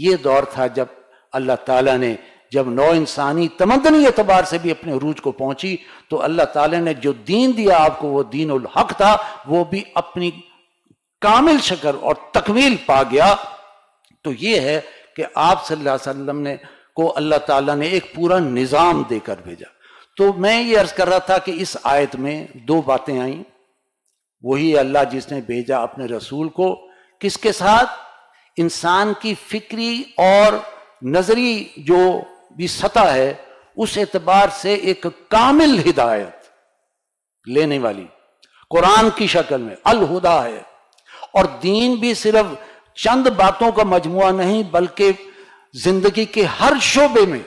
یہ دور تھا جب اللہ تعالیٰ نے، جب نو انسانی تمدنی اعتبار سے بھی اپنے عروج کو پہنچی، تو اللہ تعالیٰ نے جو دین دیا آپ کو وہ دین الحق تھا، وہ بھی اپنی کامل شکل اور تکمیل پا گیا. تو یہ ہے کہ آپ صلی اللہ علیہ وسلم نے کو اللہ تعالیٰ نے ایک پورا نظام دے کر بھیجا. تو میں یہ عرض کر رہا تھا کہ اس آیت میں دو باتیں آئیں. وہی اللہ جس نے بھیجا اپنے رسول کو، کس کے ساتھ؟ انسان کی فکری اور نظری جو بھی سطح ہے اس اعتبار سے ایک کامل ہدایت لینے والی، قرآن کی شکل میں الہدا ہے. اور دین بھی صرف چند باتوں کا مجموعہ نہیں بلکہ زندگی کے ہر شعبے میں،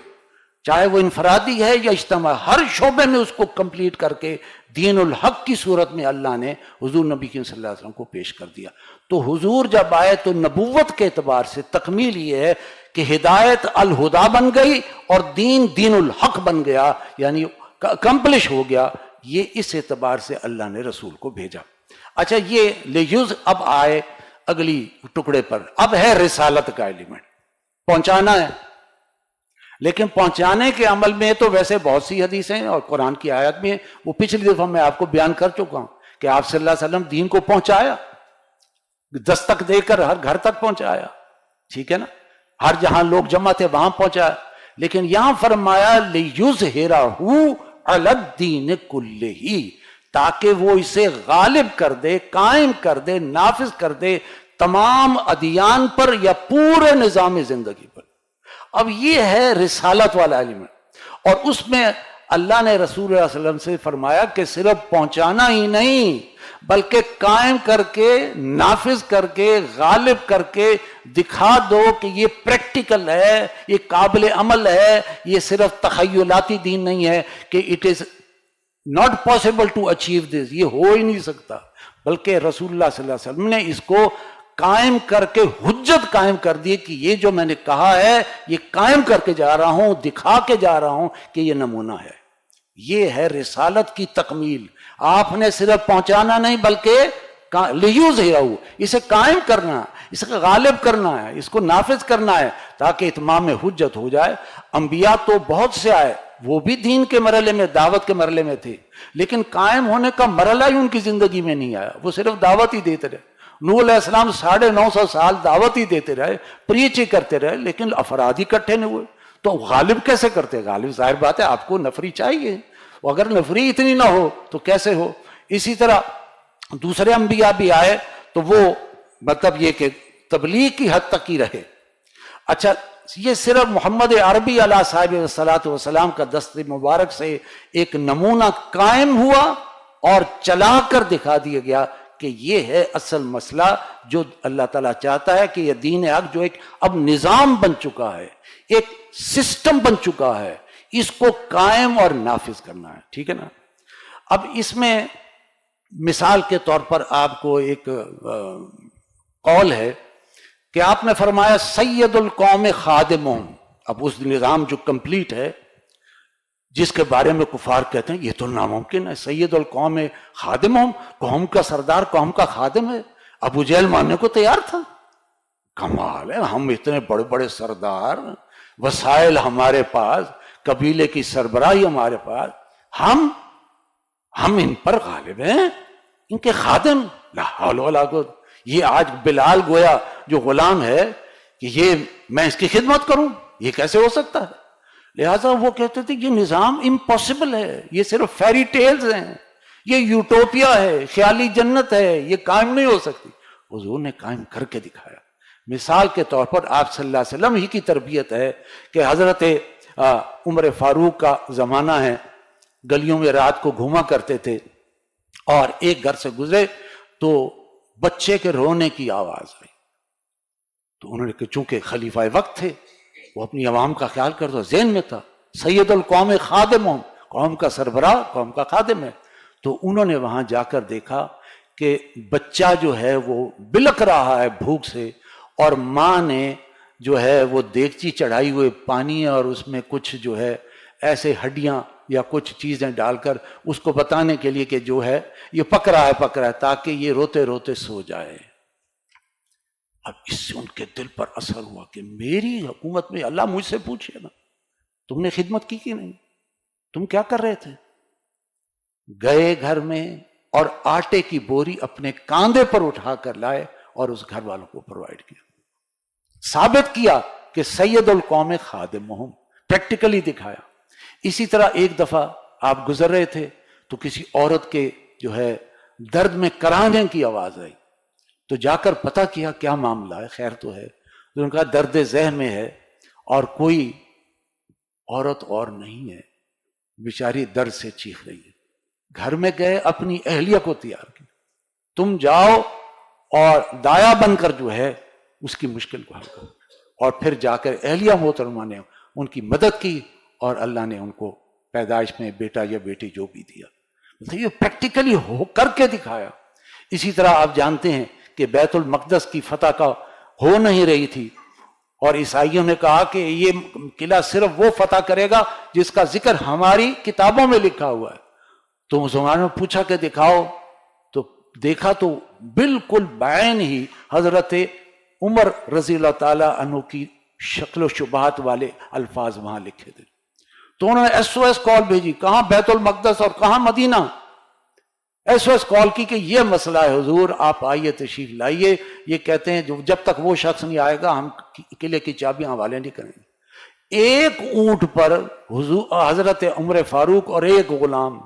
چاہے وہ انفرادی ہے یا اجتماعی، ہر شعبے میں اس کو کمپلیٹ کر کے دین الحق کی صورت میں اللہ نے حضور نبی صلی اللہ علیہ وسلم کو پیش کر دیا. تو حضور جب آئے تو نبوت کے اعتبار سے تکمیل یہ ہے کہ ہدایت الہدا بن گئی اور دین الحق بن گیا، یعنی کمپلش ہو گیا. یہ اس اعتبار سے اللہ نے رسول کو بھیجا. اچھا، یہ لیوز اب آئے اگلی ٹکڑے پر. اب ہے رسالت کا ایلیمنٹ، پہنچانا ہے. لیکن پہنچانے کے عمل میں تو ویسے بہت سی حدیثیں اور قرآن کی آیت میں ہیں. وہ پچھلی دفعہ میں آپ کو بیان کر چکا ہوں کہ آپ صلی اللہ علیہ وسلم دین کو پہنچایا، دستک دے کر ہر گھر تک پہنچایا، ٹھیک ہے نا، ہر جہاں لوگ جمع تھے وہاں پہنچایا. لیکن یہاں فرمایا لِيُظْهِرَهُ عَلَى الدِّينِ كُلِّهِ، تاکہ وہ اسے غالب کر دے، قائم کر دے، نافذ کر دے تمام ادیان پر یا پورے نظام زندگی پر. اب یہ ہے رسالت والا ایلیمنٹ. اور اس میں اللہ نے رسول اللہ صلی اللہ علیہ وسلم سے فرمایا کہ صرف پہنچانا ہی نہیں بلکہ قائم کر کے، نافذ کر کے، غالب کر کے دکھا دو کہ یہ پریکٹیکل ہے، یہ قابل عمل ہے، یہ صرف تخیلاتی دین نہیں ہے کہ it is not possible to achieve this, یہ ہو ہی نہیں سکتا. بلکہ رسول اللہ صلی اللہ علیہ وسلم نے اس کو قائم کر کے حجت قائم کر دی کہ یہ جو میں نے کہا ہے یہ قائم کر کے جا رہا ہوں، دکھا کے جا رہا ہوں کہ یہ نمونہ ہے. یہ ہے رسالت کی تکمیل. آپ نے صرف پہنچانا نہیں بلکہ لیوظہرہ، اسے قائم کرنا، اسے غالب کرنا ہے، اس کو نافذ کرنا ہے تاکہ اتمام حجت ہو جائے. انبیاء تو بہت سے آئے، وہ بھی دین کے مرحلے میں، دعوت کے مرحلے میں تھے، لیکن قائم ہونے کا مرحلہ ہی ان کی زندگی میں نہیں آیا. وہ صرف دعوت ہی دیتے رہے. نوح علیہ السلام 950 سال دعوت ہی دیتے رہے، پریچ ہی کرتے رہے، لیکن افراد ہی اکٹھے نہیں ہوئے، تو غالب کیسے کرتے؟ غالب ظاہر بات ہے آپ کو نفری چاہیے، اگر نفری اتنی نہ ہو تو کیسے ہو؟ اسی طرح دوسرے انبیاء بھی آئے تو وہ مطلب یہ کہ تبلیغ کی حد تک ہی رہے۔ اچھا یہ صرف محمد عربی علیہ صاحب الصلاۃ والسلام کا دست مبارک سے ایک نمونہ قائم ہوا اور چلا کر دکھا دیا گیا کہ یہ ہے اصل مسئلہ جو اللہ تعالیٰ چاہتا ہے، کہ یہ دین حق جو ایک اب نظام بن چکا ہے، ایک سسٹم بن چکا ہے، اس کو قائم اور نافذ کرنا ہے، ٹھیک ہے نا؟ اب اس میں مثال کے طور پر آپ کو ایک قول ہے کہ آپ نے فرمایا سید القوم خادمہم، اب اس نظام جو کمپلیٹ ہے جس کے بارے میں کفار کہتے ہیں یہ تو ناممکن ہے، سید القوم خادمہم، قوم کا سردار قوم کا خادم ہے، ابو جہل ماننے کو تیار تھا۔ کمال ہے، ہم اتنے بڑے بڑے سردار، وسائل ہمارے پاس، قبیلے کی سربراہی ہمارے پاس، ہم ان پر غالب ہیں، ان کے خادم، لا حول ولا قوت۔ یہ آج بلال گویا جو غلام ہے کہ یہ میں اس کی خدمت کروں، یہ کیسے ہو سکتا ہے؟ لہٰذا وہ کہتے تھے یہ نظام امپاسبل ہے، یہ صرف فیری ٹیلز ہیں، یہ یوٹوپیا ہے، خیالی جنت ہے، یہ قائم نہیں ہو سکتی۔ حضور نے قائم کر کے دکھایا۔ مثال کے طور پر آپ صلی اللہ علیہ وسلم ہی کی تربیت ہے کہ حضرت عمر فاروق کا زمانہ ہے، گلیوں میں رات کو گھوما کرتے تھے اور ایک گھر سے گزرے تو بچے کے رونے کی آواز آئی، تو انہوں نے کہ چونکہ خلیفہ وقت تھے وہ اپنی عوام کا خیال کرتا، ذہن میں تھا سید القوم خادمہم، قوم کا سربراہ قوم کا خادم ہے، تو انہوں نے وہاں جا کر دیکھا کہ بچہ جو ہے وہ بلک رہا ہے بھوک سے، اور ماں نے جو ہے وہ دیگچی چڑھائی ہوئے پانی ہے اور اس میں کچھ جو ہے ایسے ہڈیاں یا کچھ چیزیں ڈال کر اس کو بتانے کے لیے کہ جو ہے یہ پک رہا ہے تاکہ یہ روتے روتے سو جائے۔ اب اس سے ان کے دل پر اثر ہوا کہ میری حکومت میں اللہ مجھ سے پوچھے نا تم نے خدمت کی کہ نہیں، تم کیا کر رہے تھے؟ گئے گھر میں اور آٹے کی بوری اپنے کاندھے پر اٹھا کر لائے اور اس گھر والوں کو پرووائڈ کیا، ثابت کیا کہ سید القوم خادمہم، پریکٹیکلی دکھایا۔ اسی طرح ایک دفعہ آپ گزر رہے تھے تو کسی عورت کے جو ہے درد میں کراہنے کی آواز آئی، تو جا کر پتہ کیا کیا معاملہ ہے، خیر تو ہے؟ انہوں نے کہا درد ذہن میں ہے اور کوئی عورت اور نہیں ہے، بیچاری درد سے چیخ رہی ہے۔ گھر میں گئے اپنی اہلیہ کو تیار کیا، تم جاؤ اور دایا بن کر جو ہے اس کی مشکل کو حل کرو، اور پھر جا کر اہلیہ محترمہ نے ان کی مدد کی اور اللہ نے ان کو پیدائش میں بیٹا یا بیٹی جو بھی دیا، یہ پریکٹیکلی ہو کر کے دکھایا۔ اسی طرح آپ جانتے ہیں کہ بیت المقدس کی فتح کا ہو نہیں رہی تھی اور عیسائیوں نے کہا کہ یہ قلعہ صرف وہ فتح کرے گا جس کا ذکر ہماری کتابوں میں لکھا ہوا ہے، تو مسلمانوں نے پوچھا کہ دکھاؤ، تو دیکھا تو بالکل بعین ہی حضرت عمر رضی اللہ تعالی عنہ کی شکل و شبہات والے الفاظ وہاں لکھے تھے، تو انہوں نے ایس او ایس کال بھیجی، کہاں بیت المقدس اور کہاں مدینہ، ایس او ایس کال کی کہ یہ مسئلہ ہے حضور، آپ آئیے تشریف لائیے۔ یہ کہتے ہیں جب تک وہ شخص نہیں آئے گا ہم قلعے کی چابیاں حوالے نہیں کریں گے۔ ایک اونٹ پر حضرت عمر فاروق اور ایک غلام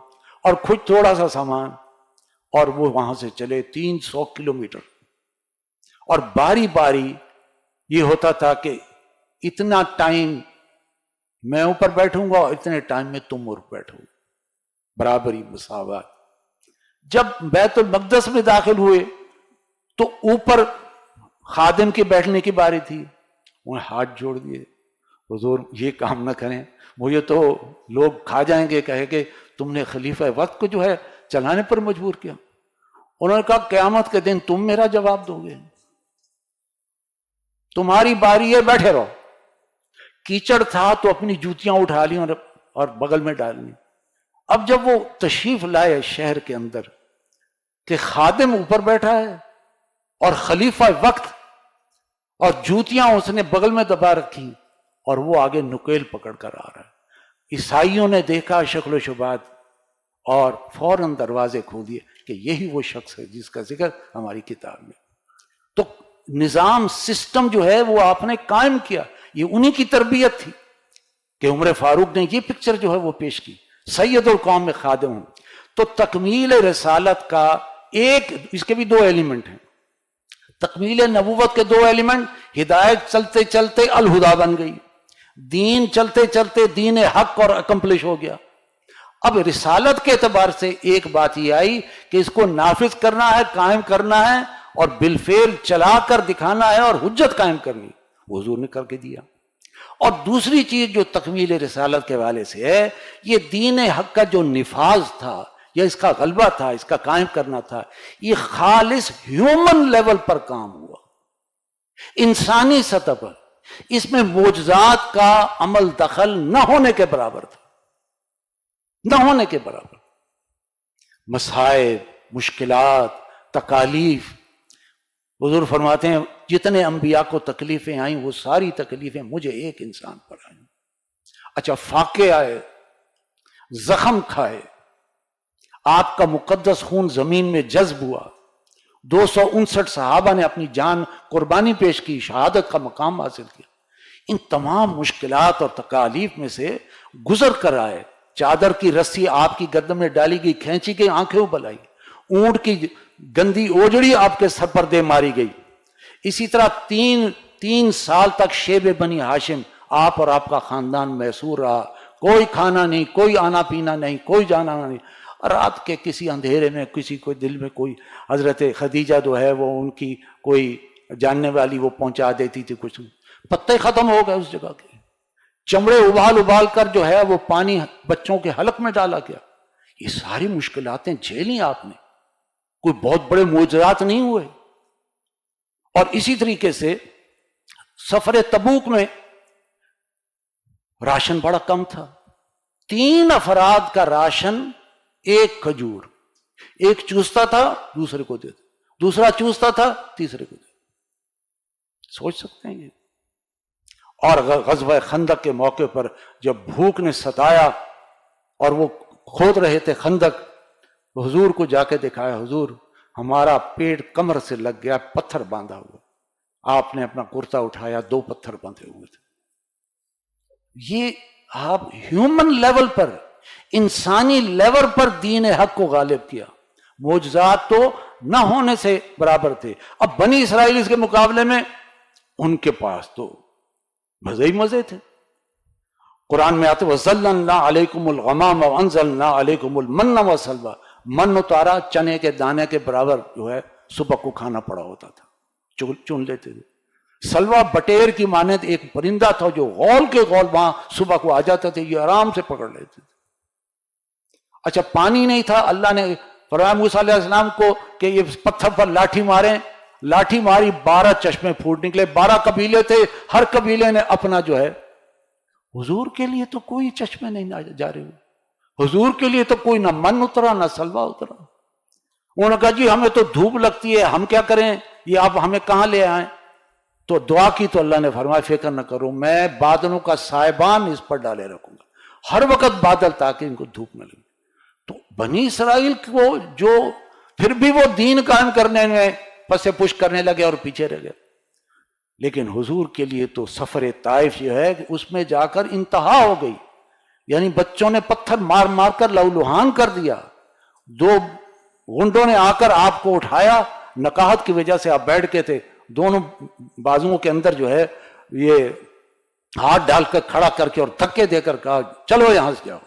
اور کچھ تھوڑا سا سامان، اور وہ وہاں سے چلے 300 کلومیٹر، اور باری باری یہ ہوتا تھا کہ اتنا ٹائم میں اوپر بیٹھوں گا اور اتنے ٹائم میں تم اوپر بیٹھو، برابری مساوات۔ جب بیت المقدس میں داخل ہوئے تو اوپر خادم کے بیٹھنے کی باری تھی، انہیں ہاتھ جوڑ دیے، حضور یہ کام نہ کریں، مجھے تو لوگ کھا جائیں گے، کہے کہ تم نے خلیفہ وقت کو جو ہے چلانے پر مجبور کیا۔ انہوں نے کہا قیامت کے دن تم میرا جواب دو گے، تمہاری باری ہے، بیٹھے رہو۔ کیچڑ تھا تو اپنی جوتیاں اٹھا لی اور بغل میں ڈال لی۔ اب جب وہ تشریف لائے شہر کے اندر کہ خادم اوپر بیٹھا ہے اور خلیفہ وقت، اور جوتیاں اس نے بغل میں دبا رکھی اور وہ آگے نکیل پکڑ کر آ رہا ہے، عیسائیوں نے دیکھا شکل و شبہات اور فوراً دروازے کھول دیے کہ یہی وہ شخص ہے جس کا ذکر ہماری کتاب میں۔ تو نظام سسٹم جو ہے وہ آپ نے قائم کیا، یہ انہی کی تربیت تھی کہ عمر فاروق نے یہ پکچر جو ہے وہ پیش کی، سید القوم میں خادم ہوں۔ تو تکمیل رسالت کا ایک، اس کے بھی دو ایلیمنٹ ہیں، تکمیل نبوت کے دو ایلیمنٹ، ہدایت چلتے چلتے الہدا بن گئی، دین چلتے چلتے دین حق اور اکمپلش ہو گیا۔ اب رسالت کے اعتبار سے ایک بات یہ آئی کہ اس کو نافذ کرنا ہے، قائم کرنا ہے، اور بالفعل چلا کر دکھانا ہے اور حجت قائم کرنی، وہ حضور نے کر کے دیا۔ اور دوسری چیز جو تکمیل رسالت کے حوالے سے ہے، یہ دین حق کا جو نفاذ تھا یا اس کا غلبہ تھا، اس کا قائم کرنا تھا، یہ خالص ہیومن لیول پر کام ہوا، انسانی سطح پر۔ اس میں معجزات کا عمل دخل نہ ہونے کے برابر تھا، نہ ہونے کے برابر۔ مصائب، مشکلات، تکالیف، حضور فرماتے ہیں جتنے انبیاء کو تکلیفیں آئیں وہ ساری تکلیفیں مجھے ایک انسان پر آئیں۔ اچھا، فاقے آئے، زخم کھائے، آپ کا مقدس خون زمین میں جذب ہوا، 259 صحابہ نے اپنی جان قربانی پیش کی، شہادت کا مقام حاصل کیا۔ ان تمام مشکلات اور تکالیف میں سے گزر کر آئے، چادر کی رسی آپ کی گردن میں ڈالی گئی، کھینچی گئی، آنکھیں ابلائی، اونٹ کی گندی اوجڑی آپ کے سر پر دے ماری گئی۔ اسی طرح تین سال تک شیب بنی ہاشم آپ اور آپ کا خاندان محصور رہا، کوئی کھانا نہیں، کوئی آنا پینا نہیں، کوئی جانا نہیں۔ رات کے کسی اندھیرے میں کسی کو دل میں کوئی، حضرت خدیجہ جو ہے وہ ان کی کوئی جاننے والی وہ پہنچا دیتی تھی، کچھ پتے ختم ہو گئے اس جگہ کے، چمڑے ابال کر جو ہے وہ پانی بچوں کے حلق میں ڈالا گیا۔ یہ ساری مشکلاتیں جھیلی آپ نے، کوئی بہت بڑے معجزات نہیں ہوئے۔ اور اسی طریقے سے سفر تبوک میں راشن بڑا کم تھا، 3 افراد کا راشن، ایک کھجور، ایک چوستا تھا دوسرے کو دیتا، دوسرا چوستا تھا تیسرے کو دیتا۔ سوچ سکتے ہیں یہ؟ اور غزوہ خندق کے موقع پر جب بھوک نے ستایا اور وہ کھود رہے تھے خندق، حضور کو جا کے دکھایا، حضور ہمارا پیٹ کمر سے لگ گیا، پتھر باندھا ہوا۔ آپ نے اپنا کرتا اٹھایا، 2 پتھر باندھے ہوئے تھے۔ یہ آپ ہیومن لیول پر، انسانی لیول پر دین حق کو غالب کیا۔ معجزات تو نہ ہونے سے برابر تھے۔ اب بنی اسرائیل اس کے مقابلے میں، ان کے پاس تو مزے ہی مزے تھے۔ قرآن میں آتے وَظَلَّلْنَا عَلَيْكُمُ الْغَمَامَ وَأَنزَلْنَا عَلَيْكُمُ الْمَنَّ وَالسَّلْوَىٰ، من اتارا، چنے کے دانے کے برابر جو ہے صبح کو کھانا پڑا ہوتا تھا، چن لیتے تھے۔ سلوا بٹیر کی مانند ایک پرندہ تھا جو غول کے غول وہاں صبح کو آ جاتا تھا، یہ آرام سے پکڑ لیتے تھے۔ اچھا، پانی نہیں تھا، اللہ نے فرمایا موسیٰ علیہ السلام کو کہ یہ پتھر پر لاٹھی ماریں، لاٹھی ماری، 12 چشمے پھوٹ نکلے۔ 12 قبیلے تھے، ہر قبیلے نے اپنا جو ہے، حضور کے لیے تو کوئی چشمے نہیں جا رہے ہو، حضور کے لیے تو کوئی نہ من اترا نہ سلوا اترا۔ انہوں نے کہا جی ہمیں تو دھوپ لگتی ہے، ہم کیا کریں، یہ آپ ہمیں کہاں لے آئیں؟ تو دعا کی تو اللہ نے فرمایا فکر نہ کرو، میں بادلوں کا سائبان اس پر ڈالے رکھوں گا، ہر وقت بادل، تاکہ ان کو دھوپ نہ لگے۔ تو بنی اسرائیل کو جو پھر بھی وہ دین قائم کرنے میں پس پش کرنے لگے اور پیچھے رہ گئے، لیکن حضور کے لیے تو سفر طائف جو ہے اس میں جا کر انتہا ہو گئی، یعنی بچوں نے پتھر مار مار کر لہولہان کر دیا۔ 2 غنڈوں نے آ کر آپ کو اٹھایا، نقاہت کی وجہ سے آپ بیٹھ کے تھے، دونوں بازوؤں کے اندر جو ہے یہ ہاتھ ڈال کر کھڑا کر کے اور دھکے دے کر کہا چلو یہاں سے جاؤ۔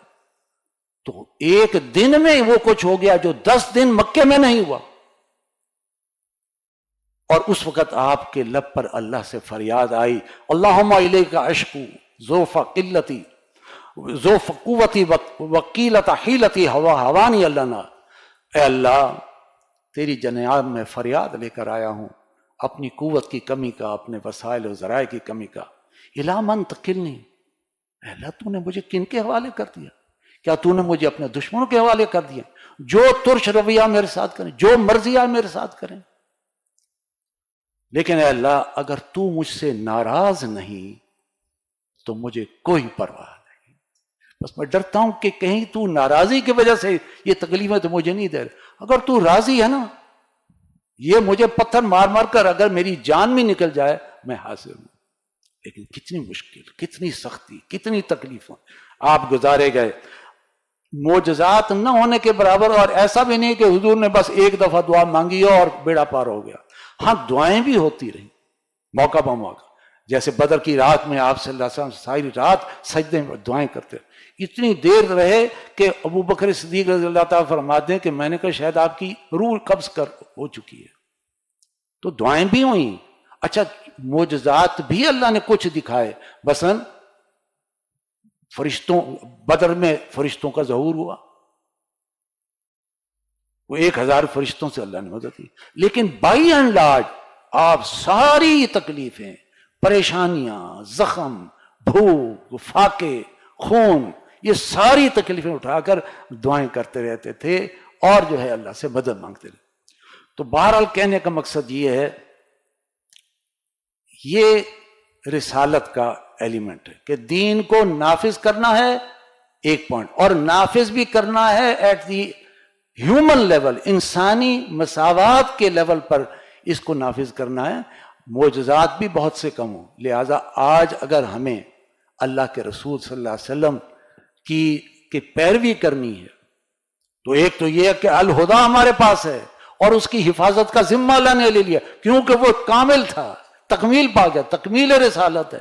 تو ایک دن میں وہ کچھ ہو گیا جو 10 دن مکے میں نہیں ہوا۔ اور اس وقت آپ کے لب پر اللہ سے فریاد آئی، اللہم الیک اشکو ضعف قلتی ضعف قوتی وقیلت حیلتی ہوانی لنا، اے اللہ تیری جناب میں فریاد لے کر آیا ہوں اپنی قوت کی کمی کا، اپنے وسائل و ذرائع کی کمی کا۔ الی من تکلنی، اے اللہ تو نے مجھے کن کے حوالے کر دیا؟ کیا تو نے مجھے اپنے دشمنوں کے حوالے کر دیا؟ جو ترش رویہ میرے ساتھ کریں، جو مرضی آئے میرے ساتھ کریں، لیکن اے اللہ اگر تو مجھ سے ناراض نہیں تو مجھے کوئی پرواہ نہیں۔ بس میں ڈرتا ہوں کہ کہیں تو ناراضی کی وجہ سے یہ تکلیفیں تو مجھے نہیں دے رہا، اگر تو راضی ہے نا یہ مجھے پتھر مار مار کر اگر میری جان بھی نکل جائے میں حاضر ہوں. لیکن کتنی مشکل، کتنی سختی، کتنی تکلیفوں آپ گزارے گئے. معجزات نہ ہونے کے برابر. اور ایسا بھی نہیں کہ حضور نے بس ایک دفعہ دعا مانگی اور بیڑا پار ہو گیا. ہاں دعائیں بھی ہوتی رہی موقع بہ موقع. جیسے بدر کی رات میں آپ صلی اللہ علیہ وسلم ساری رات سجدے میں دعائیں کرتے رہے. اتنی دیر رہے کہ ابو بکر صدیق رضی اللہ تعالیٰ فرماتے ہیں کہ میں نے کہا شاید آپ کی روح قبض کر ہو چکی ہے. تو دعائیں بھی ہوئیں. اچھا معجزات بھی اللہ نے کچھ دکھائے. مثلاً فرشتوں، بدر میں فرشتوں کا ظہور ہوا، وہ 1000 فرشتوں سے اللہ نے مدد کی. لیکن بائی اینڈ لارج آپ ساری تکلیفیں، پریشانیاں، زخم، بھوک، فاقے، خون، یہ ساری تکلیفیں اٹھا کر دعائیں کرتے رہتے تھے اور جو ہے اللہ سے مدد مانگتے رہتے. تو بہرحال کہنے کا مقصد یہ ہے، یہ رسالت کا ایلیمنٹ ہے کہ دین کو نافذ کرنا ہے ایک پوائنٹ، اور نافذ بھی کرنا ہے ایٹ دی ہیومن لیول، انسانی مساوات کے لیول پر اس کو نافذ کرنا ہے. معجزات بھی بہت سے کم ہوں. لہذا آج اگر ہمیں اللہ کے رسول صلی اللہ علیہ وسلم کی پیروی کرنی ہے تو ایک تو یہ ہے کہ الہدا ہمارے پاس ہے اور اس کی حفاظت کا ذمہ اللہ نے لے لیا، کیونکہ وہ کامل تھا، تکمیل پا گیا. تکمیل رسالت ہے،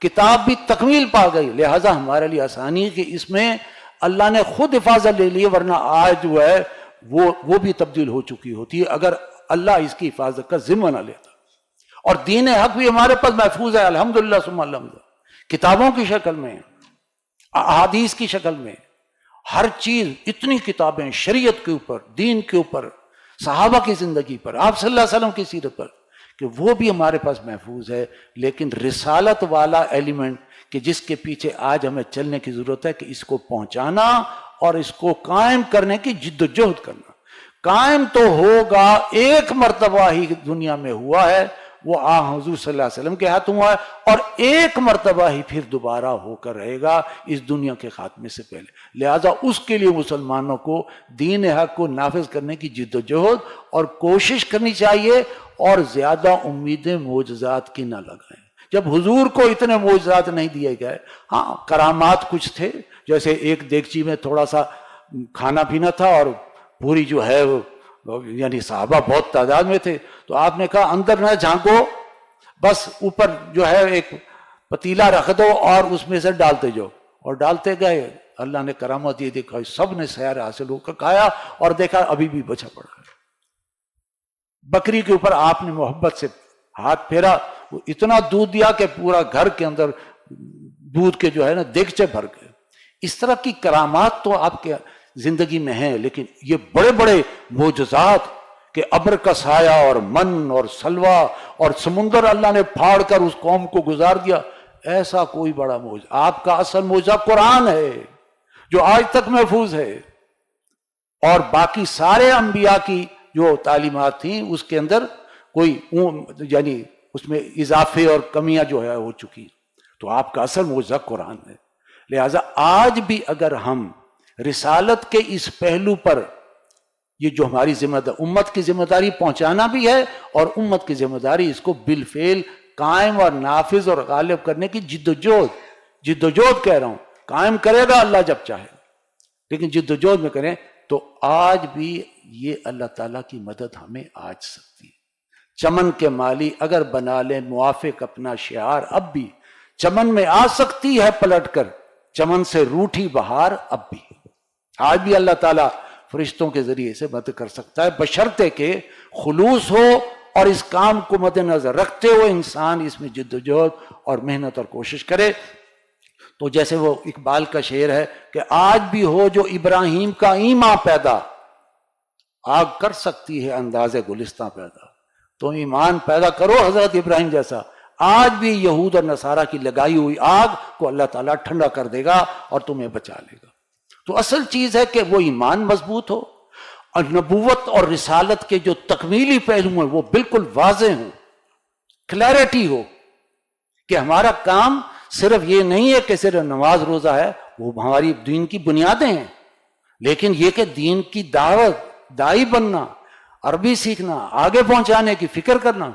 کتاب بھی تکمیل پا گئی. لہذا ہمارے لیے آسانی کہ اس میں اللہ نے خود حفاظت لے لی، ورنہ آج جو ہے وہ بھی تبدیل ہو چکی ہوتی ہے اگر اللہ اس کی حفاظت کا ذمہ نہ لیتا. اور دین حق بھی ہمارے پاس محفوظ ہے الحمدللہ ثم الحمدللہ، کتابوں کی شکل میں، احادیث کی شکل میں، ہر چیز. اتنی کتابیں شریعت کے اوپر، دین کے اوپر، صحابہ کی زندگی پر، آپ صلی اللہ علیہ وسلم کی سیرت پر، کہ وہ بھی ہمارے پاس محفوظ ہے. لیکن رسالت والا ایلیمنٹ کہ جس کے پیچھے آج ہمیں چلنے کی ضرورت ہے کہ اس کو پہنچانا اور اس کو قائم کرنے کی جد و جہد کرنا. قائم تو ہوگا، ایک مرتبہ ہی دنیا میں ہوا ہے، وہ حضور صلی اللہ علیہ وسلم کے ہاتھ ہوا ہے، اور ایک مرتبہ ہی پھر دوبارہ ہو کر رہے گا اس دنیا کے خاتمے سے پہلے. لہذا اس کے لیے مسلمانوں کو دین حق کو نافذ کرنے کی جد و جہد اور کوشش کرنی چاہیے، اور زیادہ امیدیں معجزات کی نہ لگائیں. جب حضور کو اتنے معجزات نہیں دیے گئے، ہاں کرامات کچھ تھے، جیسے ایک دیگچی میں تھوڑا سا کھانا پینا تھا اور پوری جو ہے یعنی صحابہ بہت تعداد میں تھے، تو آپ نے کہا اندر نہ جھانکو، بس اوپر جو ہے ایک پتیلا رکھ دو اور اس میں سے ڈالتے جاؤ. اور ڈالتے گئے. اللہ نے کرامت یہ دکھائی، سب نے سیر حاصل ہو کر کھایا اور دیکھا ابھی بھی بچا پڑا ہے. بکری کے اوپر آپ نے محبت سے ہاتھ پھیرا، وہ اتنا دودھ دیا کہ پورا گھر کے اندر دودھ کے جو ہے نا دیگچے بھر گئے. اس طرح کی کرامات تو آپ کے زندگی میں ہیں، لیکن یہ بڑے بڑے معجزات کہ ابر کا سایہ اور من اور سلوہ اور سمندر اللہ نے پھاڑ کر اس قوم کو گزار دیا، ایسا کوئی بڑا معجزہ. آپ کا اصل معجزہ قرآن ہے جو آج تک محفوظ ہے، اور باقی سارے انبیاء کی جو تعلیمات تھیں اس کے اندر کوئی یعنی اس میں اضافے اور کمیاں جو ہے ہو چکی. تو آپ کا اصل معجزہ قرآن ہے. لہذا آج بھی اگر ہم رسالت کے اس پہلو پر، یہ جو ہماری ذمہ داری، امت کی ذمہ داری پہنچانا بھی ہے، اور امت کی ذمہ داری اس کو بالفعل قائم اور نافذ اور غالب کرنے کی جد و جہد کہہ رہا ہوں. قائم کرے گا اللہ جب چاہے، لیکن جد و جہد میں کریں. تو آج بھی یہ اللہ تعالیٰ کی مدد ہمیں آج سکتی ہے. چمن کے مالی اگر بنا لے موافق اپنا شعار، اب بھی چمن میں آ سکتی ہے پلٹ کر، چمن سے روٹھی بہار اب بھی. آج بھی اللہ تعالیٰ فرشتوں کے ذریعے سے مدد کر سکتا ہے، بشرطے کہ خلوص ہو اور اس کام کو مد نظر رکھتے ہوئے انسان اس میں جد و جہد اور محنت اور کوشش کرے. تو جیسے وہ اقبال کا شعر ہے کہ آج بھی ہو جو ابراہیم کا ایمان پیدا، آگ کر سکتی ہے انداز گلستاں پیدا. تو ایمان پیدا کرو حضرت ابراہیم جیسا. آج بھی یہود اور نصارہ کی لگائی ہوئی آگ کو اللہ تعالیٰ ٹھنڈا کر دے گا اور تمہیں بچا لے گا. تو اصل چیز ہے کہ وہ ایمان مضبوط ہو، اور نبوت اور رسالت کے جو تکمیلی پہلو ہیں وہ بالکل واضح ہوں، کلیئرٹی ہو کہ ہمارا کام صرف یہ نہیں ہے کہ صرف نماز روزہ ہے، وہ ہماری دین کی بنیادیں ہیں، لیکن یہ کہ دین کی دعوت، داعی بننا، عربی سیکھنا، آگے پہنچانے کی فکر کرنا،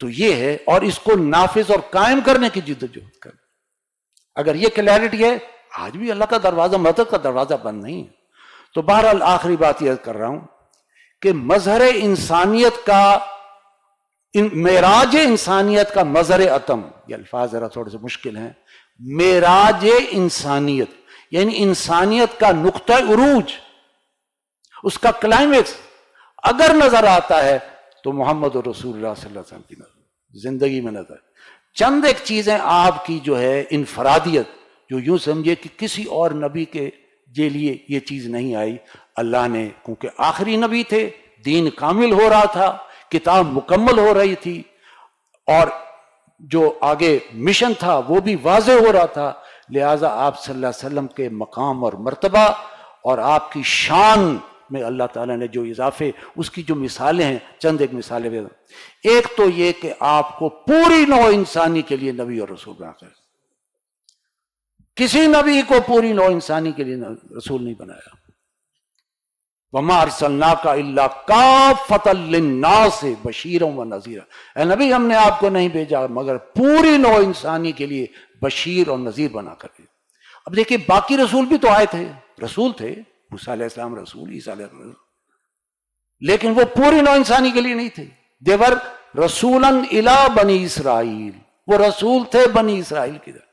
تو یہ ہے، اور اس کو نافذ اور قائم کرنے کی جدوجہد کرنا۔ اگر یہ کلیئرٹی ہے، آج بھی اللہ کا دروازہ، مدد کا دروازہ بند نہیں ہے۔ تو بہرحال آخری بات یہ کر رہا ہوں کہ مظہر انسانیت کا، معراج انسانیت کا مظہر اتم، یہ الفاظ ذرا تھوڑے سے مشکل ہیں، معراج انسانیت یعنی انسانیت کا نقطہ عروج، اس کا کلائمیکس اگر نظر آتا ہے تو محمد رسول اللہ صلی اللہ علیہ وسلم کی نظر زندگی میں نظر۔ چند ایک چیزیں آپ کی جو ہے انفرادیت، جو یوں سمجھے کہ کسی اور نبی کے لیے یہ چیز نہیں آئی، اللہ نے، کیونکہ آخری نبی تھے، دین کامل ہو رہا تھا، کتاب مکمل ہو رہی تھی، اور جو آگے مشن تھا وہ بھی واضح ہو رہا تھا، لہٰذا آپ صلی اللہ علیہ وسلم کے مقام اور مرتبہ اور آپ کی شان میں اللہ تعالیٰ نے جو اضافے، اس کی جو مثالیں ہیں، چند ایک مثالیں بھی۔ ایک تو یہ کہ آپ کو پوری نوع انسانی کے لیے نبی اور رسول بنا کر، کسی نبی کو پوری نوع انسانی کے لیے رسول نہیں بنایا۔ وَمَا أَرْسَلْنَاكَ إِلَّا كَافَّةً لِلنَّاسِ بَشِيرًا وَنَذِيرًا، اے نبی ہم نے آپ کو نہیں بھیجا مگر پوری نوع انسانی کے لیے بشیر اور نذیر بنا کر دیا۔ اب دیکھیں باقی رسول بھی تو آئے تھے، رسول تھے، موسیٰ علیہ السلام رسول، عیسیٰ علیہ السلام، لیکن وہ پوری نوع انسانی کے لیے نہیں تھے۔ دیور رسولاً الی بنی اسرائیل، وہ رسول تھے بنی اسرائیل کی طرف۔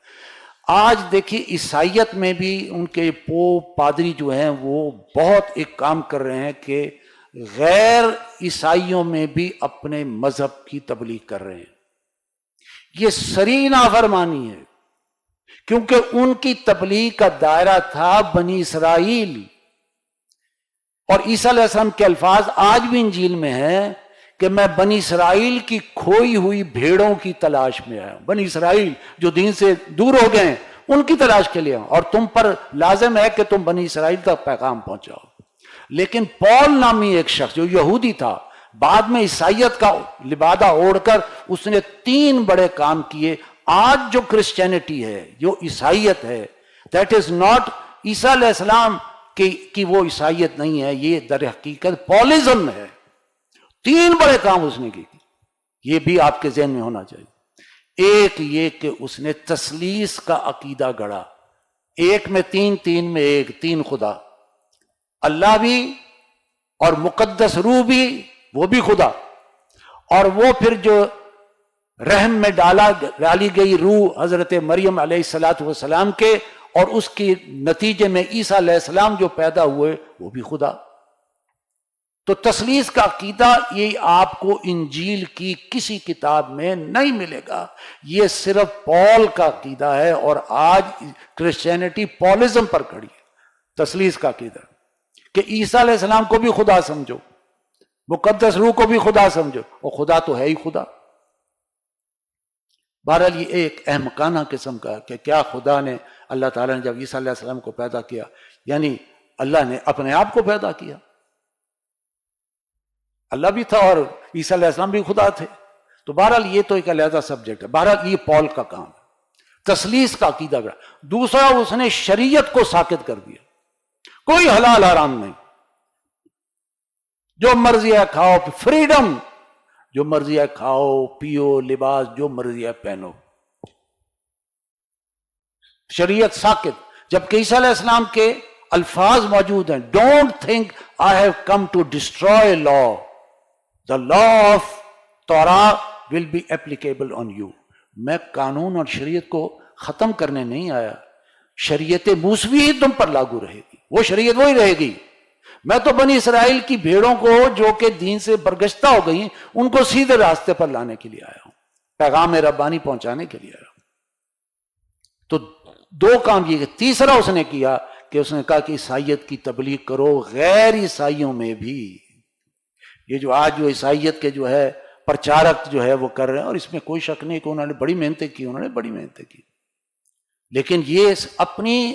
آج دیکھیے عیسائیت میں بھی ان کے پوپ پادری جو ہیں وہ بہت ایک کام کر رہے ہیں کہ غیر عیسائیوں میں بھی اپنے مذہب کی تبلیغ کر رہے ہیں۔ یہ صریح نافرمانی ہے، کیونکہ ان کی تبلیغ کا دائرہ تھا بنی اسرائیل، اور عیسیٰ علیہ السلام کے الفاظ آج بھی انجیل میں ہیں کہ میں بنی اسرائیل کی کھوئی ہوئی بھیڑوں کی تلاش میں آیا ہوں۔ بنی اسرائیل جو دین سے دور ہو گئے ہیں، ان کی تلاش کے لیے ہوں، اور تم پر لازم ہے کہ تم بنی اسرائیل تک پیغام پہنچاؤ۔ لیکن پول نامی ایک شخص جو یہودی تھا، بعد میں عیسائیت کا لبادہ اوڑھ کر اس نے 3 بڑے کام کیے۔ آج جو کرسچینٹی ہے، جو عیسائیت ہے، دیٹ از ناٹ عیسیٰ علیہ السلام کی وہ عیسائیت نہیں ہے، یہ در حقیقت پولزم ہے۔ 3 بڑے کام اس نے کیے، یہ بھی آپ کے ذہن میں ہونا چاہیے۔ ایک یہ کہ اس نے تثلیث کا عقیدہ گڑھا، ایک میں 3 میں ایک، 3 خدا، اللہ بھی اور مقدس روح بھی، وہ بھی خدا، اور وہ پھر جو رحم میں ڈالی گئی روح حضرت مریم علیہ السلام کے، اور اس کے نتیجے میں عیسیٰ علیہ السلام جو پیدا ہوئے، وہ بھی خدا۔ تو تثلیث کا عقیدہ یہ آپ کو انجیل کی کسی کتاب میں نہیں ملے گا، یہ صرف پول کا عقیدہ ہے، اور آج کرسچینٹی پولزم پر کھڑی ہے، تثلیث کا عقیدہ کہ عیسیٰ علیہ السلام کو بھی خدا سمجھو، مقدس روح کو بھی خدا سمجھو، اور خدا تو ہے ہی خدا۔ بہرحال یہ ایک احمقانہ قسم کا کہ کیا خدا نے، اللہ تعالیٰ نے جب عیسیٰ علیہ السلام کو پیدا کیا، یعنی اللہ نے اپنے آپ کو پیدا کیا، اللہ بھی تھا اور عیسیٰ علیہ السلام بھی خدا تھے۔ تو بہرحال یہ تو ایک علیحدہ سبجیکٹ ہے، بہرحال یہ پول کا کام ہے، تثلیث کا عقیدہ گڑا۔ دوسرا، اس نے شریعت کو ساقط کر دیا، کوئی حلال حرام نہیں، جو مرضی ہے کھاؤ، فریڈم، جو مرضی ہے کھاؤ پیو، لباس جو مرضی ہے پہنو، شریعت ساقط۔ جبکہ عیسیٰ علیہ السلام کے الفاظ موجود ہیں، don't think I have come to destroy law, the law of Torah will be applicable on you۔ میں قانون اور شریعت کو ختم کرنے نہیں آیا، شریعت موسوی ہی تم پر لاگو رہے گی، وہ شریعت وہی رہے گی۔ میں تو بنی اسرائیل کی بھیڑوں کو جو کہ دین سے برگشتہ ہو گئی، ان کو سیدھے راستے پر لانے کے لیے آیا ہوں، پیغام ربانی پہنچانے کے لیے آیا ہوں۔ تو 2 کام یہ کہ تیسرا اس نے کیا کہ اس نے کہا کہ عیسائیت کی تبلیغ کرو غیر عیسائیوں میں بھی۔ یہ جو آج جو عیسائیت کے جو ہے پرچارک جو ہے وہ کر رہے ہیں، اور اس میں کوئی شک نہیں کہ انہوں نے بڑی محنتیں کی، لیکن یہ اپنی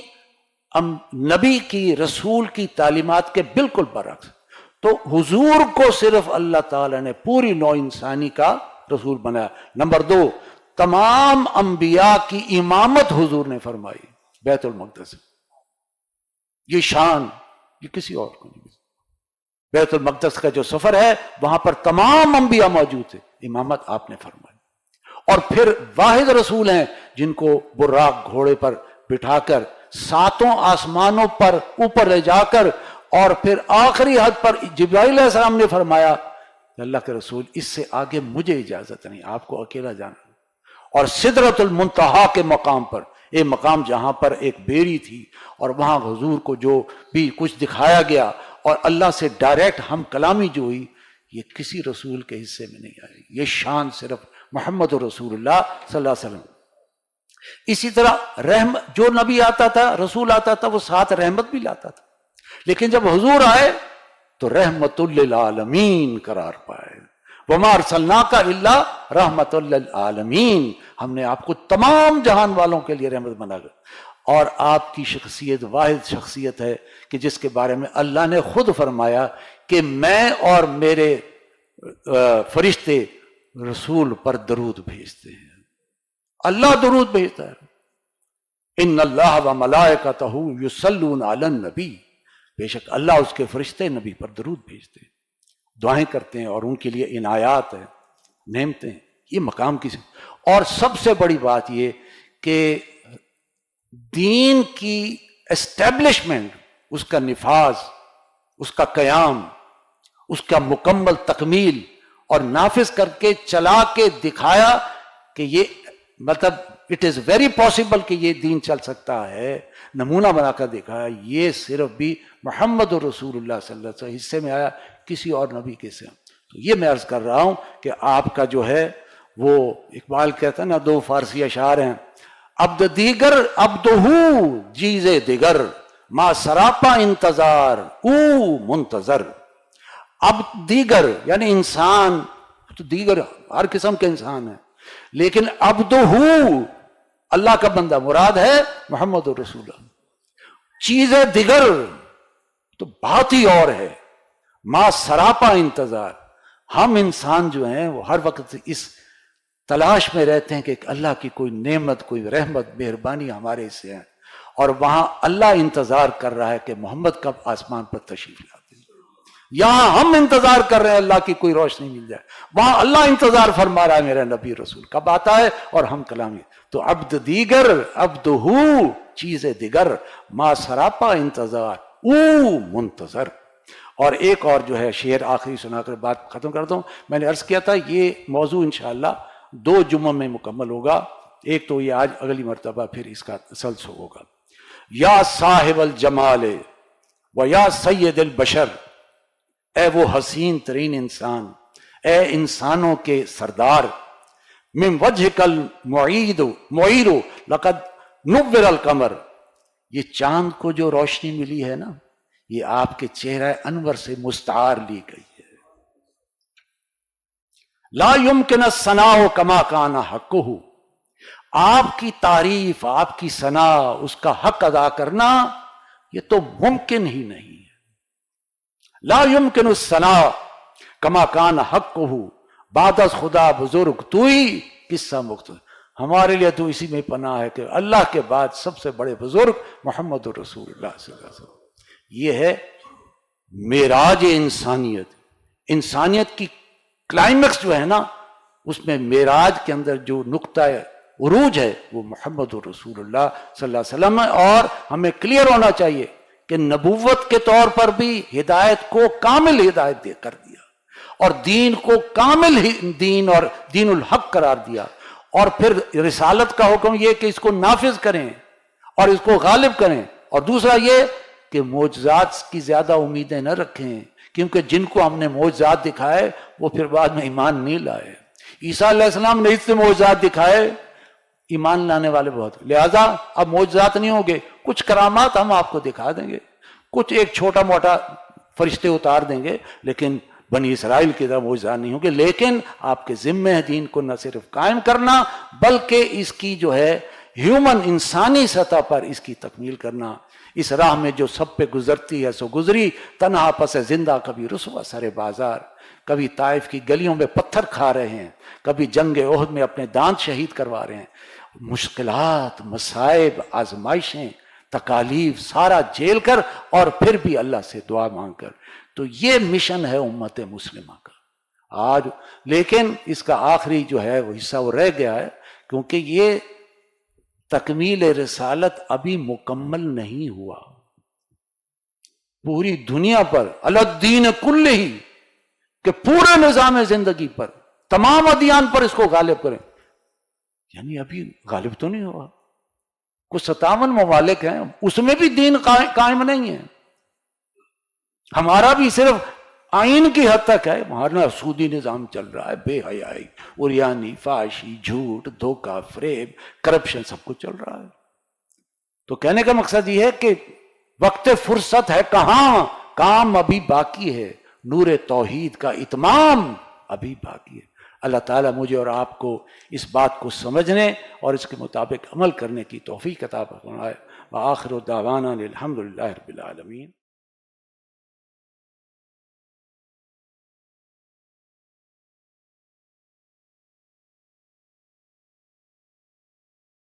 نبی کی، رسول کی تعلیمات کے بالکل برعکس۔ تو حضور کو صرف اللہ تعالیٰ نے پوری نوع انسانی کا رسول بنایا۔ نمبر 2، تمام انبیاء کی امامت حضور نے فرمائی بیت المقدس، یہ شان یہ کسی اور کو نہیں۔ بیت المقدس کا جو سفر ہے وہاں پر تمام انبیاء موجود تھے، امامت آپ نے فرمائی۔ اور پھر واحد رسول ہیں جن کو براق گھوڑے پر بٹھا کر ساتوں آسمانوں پر اوپر لے جا کر، اور پھر آخری حد پر جبرائیل علیہ السلام نے فرمایا کہ اللہ کے رسول اس سے آگے مجھے اجازت نہیں، آپ کو اکیلا جانا۔ اور سدرۃ المنتہا کے مقام پر، ایک مقام جہاں پر ایک بیری تھی، اور وہاں حضور کو جو بھی کچھ دکھایا گیا اور اللہ سے ڈائریکٹ ہم کلامی جو ہوئی، یہ کسی رسول کے حصے میں نہیں آئی، یہ شان صرف محمد رسول اللہ صلی اللہ علیہ وسلم۔ اسی طرح جو نبی آتا تھا، رسول آتا تھا، وہ ساتھ رحمت بھی لاتا تھا، لیکن جب حضور آئے تو رحمت للعالمین قرار پائے۔ وما ارسلناک الا رحمت للعالمین، ہم نے آپ کو تمام جہان والوں کے لیے رحمت بنا کر۔ اور آپ کی شخصیت واحد شخصیت ہے کہ جس کے بارے میں اللہ نے خود فرمایا کہ میں اور میرے فرشتے رسول پر درود بھیجتے ہیں، اللہ درود بھیجتا ہے۔ ان اللہ و ملائکتہ یصلون علی النبی، بے شک اللہ اس کے فرشتے نبی پر درود بھیجتے ہیں، دعائیں کرتے ہیں، اور ان کے لیے عنایات ہیں، نعمتیں، یہ مقام کسی۔ اور سب سے بڑی بات یہ کہ دین کی اسٹیبلشمنٹ، اس کا نفاذ، اس کا قیام، اس کا مکمل تکمیل اور نافذ کر کے چلا کے دکھایا کہ یہ مطلب اٹ از ویری پاسبل کہ یہ دین چل سکتا ہے، نمونہ بنا کر دکھایا، یہ صرف بھی محمد رسول اللہ صلی اللہ علیہ وسلم حصے میں آیا، کسی اور نبی کے سے۔ تو یہ میں عرض کر رہا ہوں کہ آپ کا جو ہے وہ اقبال کہتا ہے نا، دو فارسی اشعار ہیں، عبد دیگر عبدہو جیز دیگر، ما سراپا انتظار او منتظر۔ عبد دیگر یعنی انسان تو دیگر ہر قسم کے انسان ہیں، لیکن عبدہو اللہ کا بندہ مراد ہے محمد رسول اللہ۔ چیز دیگر تو بات ہی اور ہے، ما سراپا انتظار۔ ہم انسان جو ہیں وہ ہر وقت اس تلاش میں رہتے ہیں کہ اللہ کی کوئی نعمت، کوئی رحمت، مہربانی ہمارے سے ہے، اور وہاں اللہ انتظار کر رہا ہے کہ محمد کب آسمان پر تشریف لاتے ہیں۔ یہاں ہم انتظار کر رہے ہیں اللہ کی کوئی روشنی مل جائے، وہاں اللہ انتظار فرما رہا ہے میرا نبی رسول کب آتا ہے اور ہم کلامی۔ تو عبد دیگر عبدہو چیز دیگر، ما سراپا انتظار او منتظر۔ اور ایک اور جو ہے شعر آخری سنا کر بات ختم کرتا ہوں۔ میں نے عرض کیا تھا یہ موضوع انشاءاللہ 2 جمعوں میں مکمل ہوگا، ایک تو یہ آج، اگلی مرتبہ پھر اس کا تسلسل ہوگا۔ یا صاحب الجمال و یا سید البشر، اے وہ حسین ترین انسان، اے انسانوں کے سردار، من وجہک المعیر لقد نور القمر، یہ چاند کو جو روشنی ملی ہے نا، یہ آپ کے چہرہ انور سے مستعار لی گئی ہے۔ لا یمکن الثناء کما کان حقہ، آپ کی تعریف، آپ کی ثنا، اس کا حق ادا کرنا یہ تو ممکن ہی نہیں ہے۔ لا یمکن الثناء کما کان حقہ، بعد از خدا بزرگ تو ہی قصہ مختصر۔ ہمارے لیے تو اسی میں پناہ ہے کہ اللہ کے بعد سب سے بڑے بزرگ محمد رسول اللہ صلی اللہ علیہ وسلم۔ یہ ہے معراج انسانیت، انسانیت کی کلائمیکس جو ہے نا، اس میں معراج کے اندر جو نقطہ عروج ہے وہ محمد رسول اللہ صلی اللہ علیہ وسلم ہے۔ اور ہمیں کلیئر ہونا چاہیے کہ نبوت کے طور پر بھی ہدایت کو کامل ہدایت دے کر دیا، اور دین کو کامل دین اور دین الحق قرار دیا، اور پھر رسالت کا حکم یہ کہ اس کو نافذ کریں اور اس کو غالب کریں۔ اور دوسرا یہ کہ معجزات کی زیادہ امیدیں نہ رکھیں، کیونکہ جن کو ہم نے معجزات دکھائے وہ پھر بعد میں ایمان نہیں لائے۔ عیسیٰ علیہ السلام نے اتنے معجزات دکھائے، ایمان لانے والے بہت، لہذا اب معجزات نہیں ہوں گے، کچھ کرامات ہم آپ کو دکھا دیں گے، کچھ ایک چھوٹا موٹا فرشتے اتار دیں گے، لیکن بنی اسرائیل کی طرح معجزات نہیں ہوں گے۔ لیکن آپ کے ذمہ ہے دین کو نہ صرف قائم کرنا بلکہ اس کی جو ہے ہیومن انسانی سطح پر اس کی تکمیل کرنا۔ اس راہ میں جو سب پہ گزرتی ہے سو گزری، تنہا پس زندہ، کبھی رسوا سر بازار، کبھی طائف کی گلیوں میں پتھر کھا رہے ہیں، کبھی جنگ احد میں اپنے دانت شہید کروا رہے ہیں۔ مشکلات، مصائب، آزمائشیں تکالیف سارا جھیل کر اور پھر بھی اللہ سے دعا مانگ کر. تو یہ مشن ہے امت مسلمہ کا آج. لیکن اس کا آخری جو ہے وہ حصہ وہ رہ گیا ہے، کیونکہ یہ تکمیل رسالت ابھی مکمل نہیں ہوا. پوری دنیا پر الدین کل ہی، کہ پورے نظام زندگی پر، تمام ادیان پر اس کو غالب کریں، یعنی ابھی غالب تو نہیں ہوا. کچھ 57 ممالک ہیں، اس میں بھی دین قائم نہیں ہے. ہمارا بھی صرف آئین کی حد تک ہے. ہمارا سودی نظام چل رہا ہے، بے حیائی، عریانی، فحاشی، جھوٹ، دھوکہ، فریب، کرپشن، سب کچھ چل رہا ہے. تو کہنے کا مقصد یہ ہے کہ وقت فرصت ہے کہاں، کام ابھی باقی ہے، نور توحید کا اتمام ابھی باقی ہے. اللہ تعالیٰ مجھے اور آپ کو اس بات کو سمجھنے اور اس کے مطابق عمل کرنے کی توفیق عطا فرمائے. وآخر دعوانا الحمدللہ رب العالمین.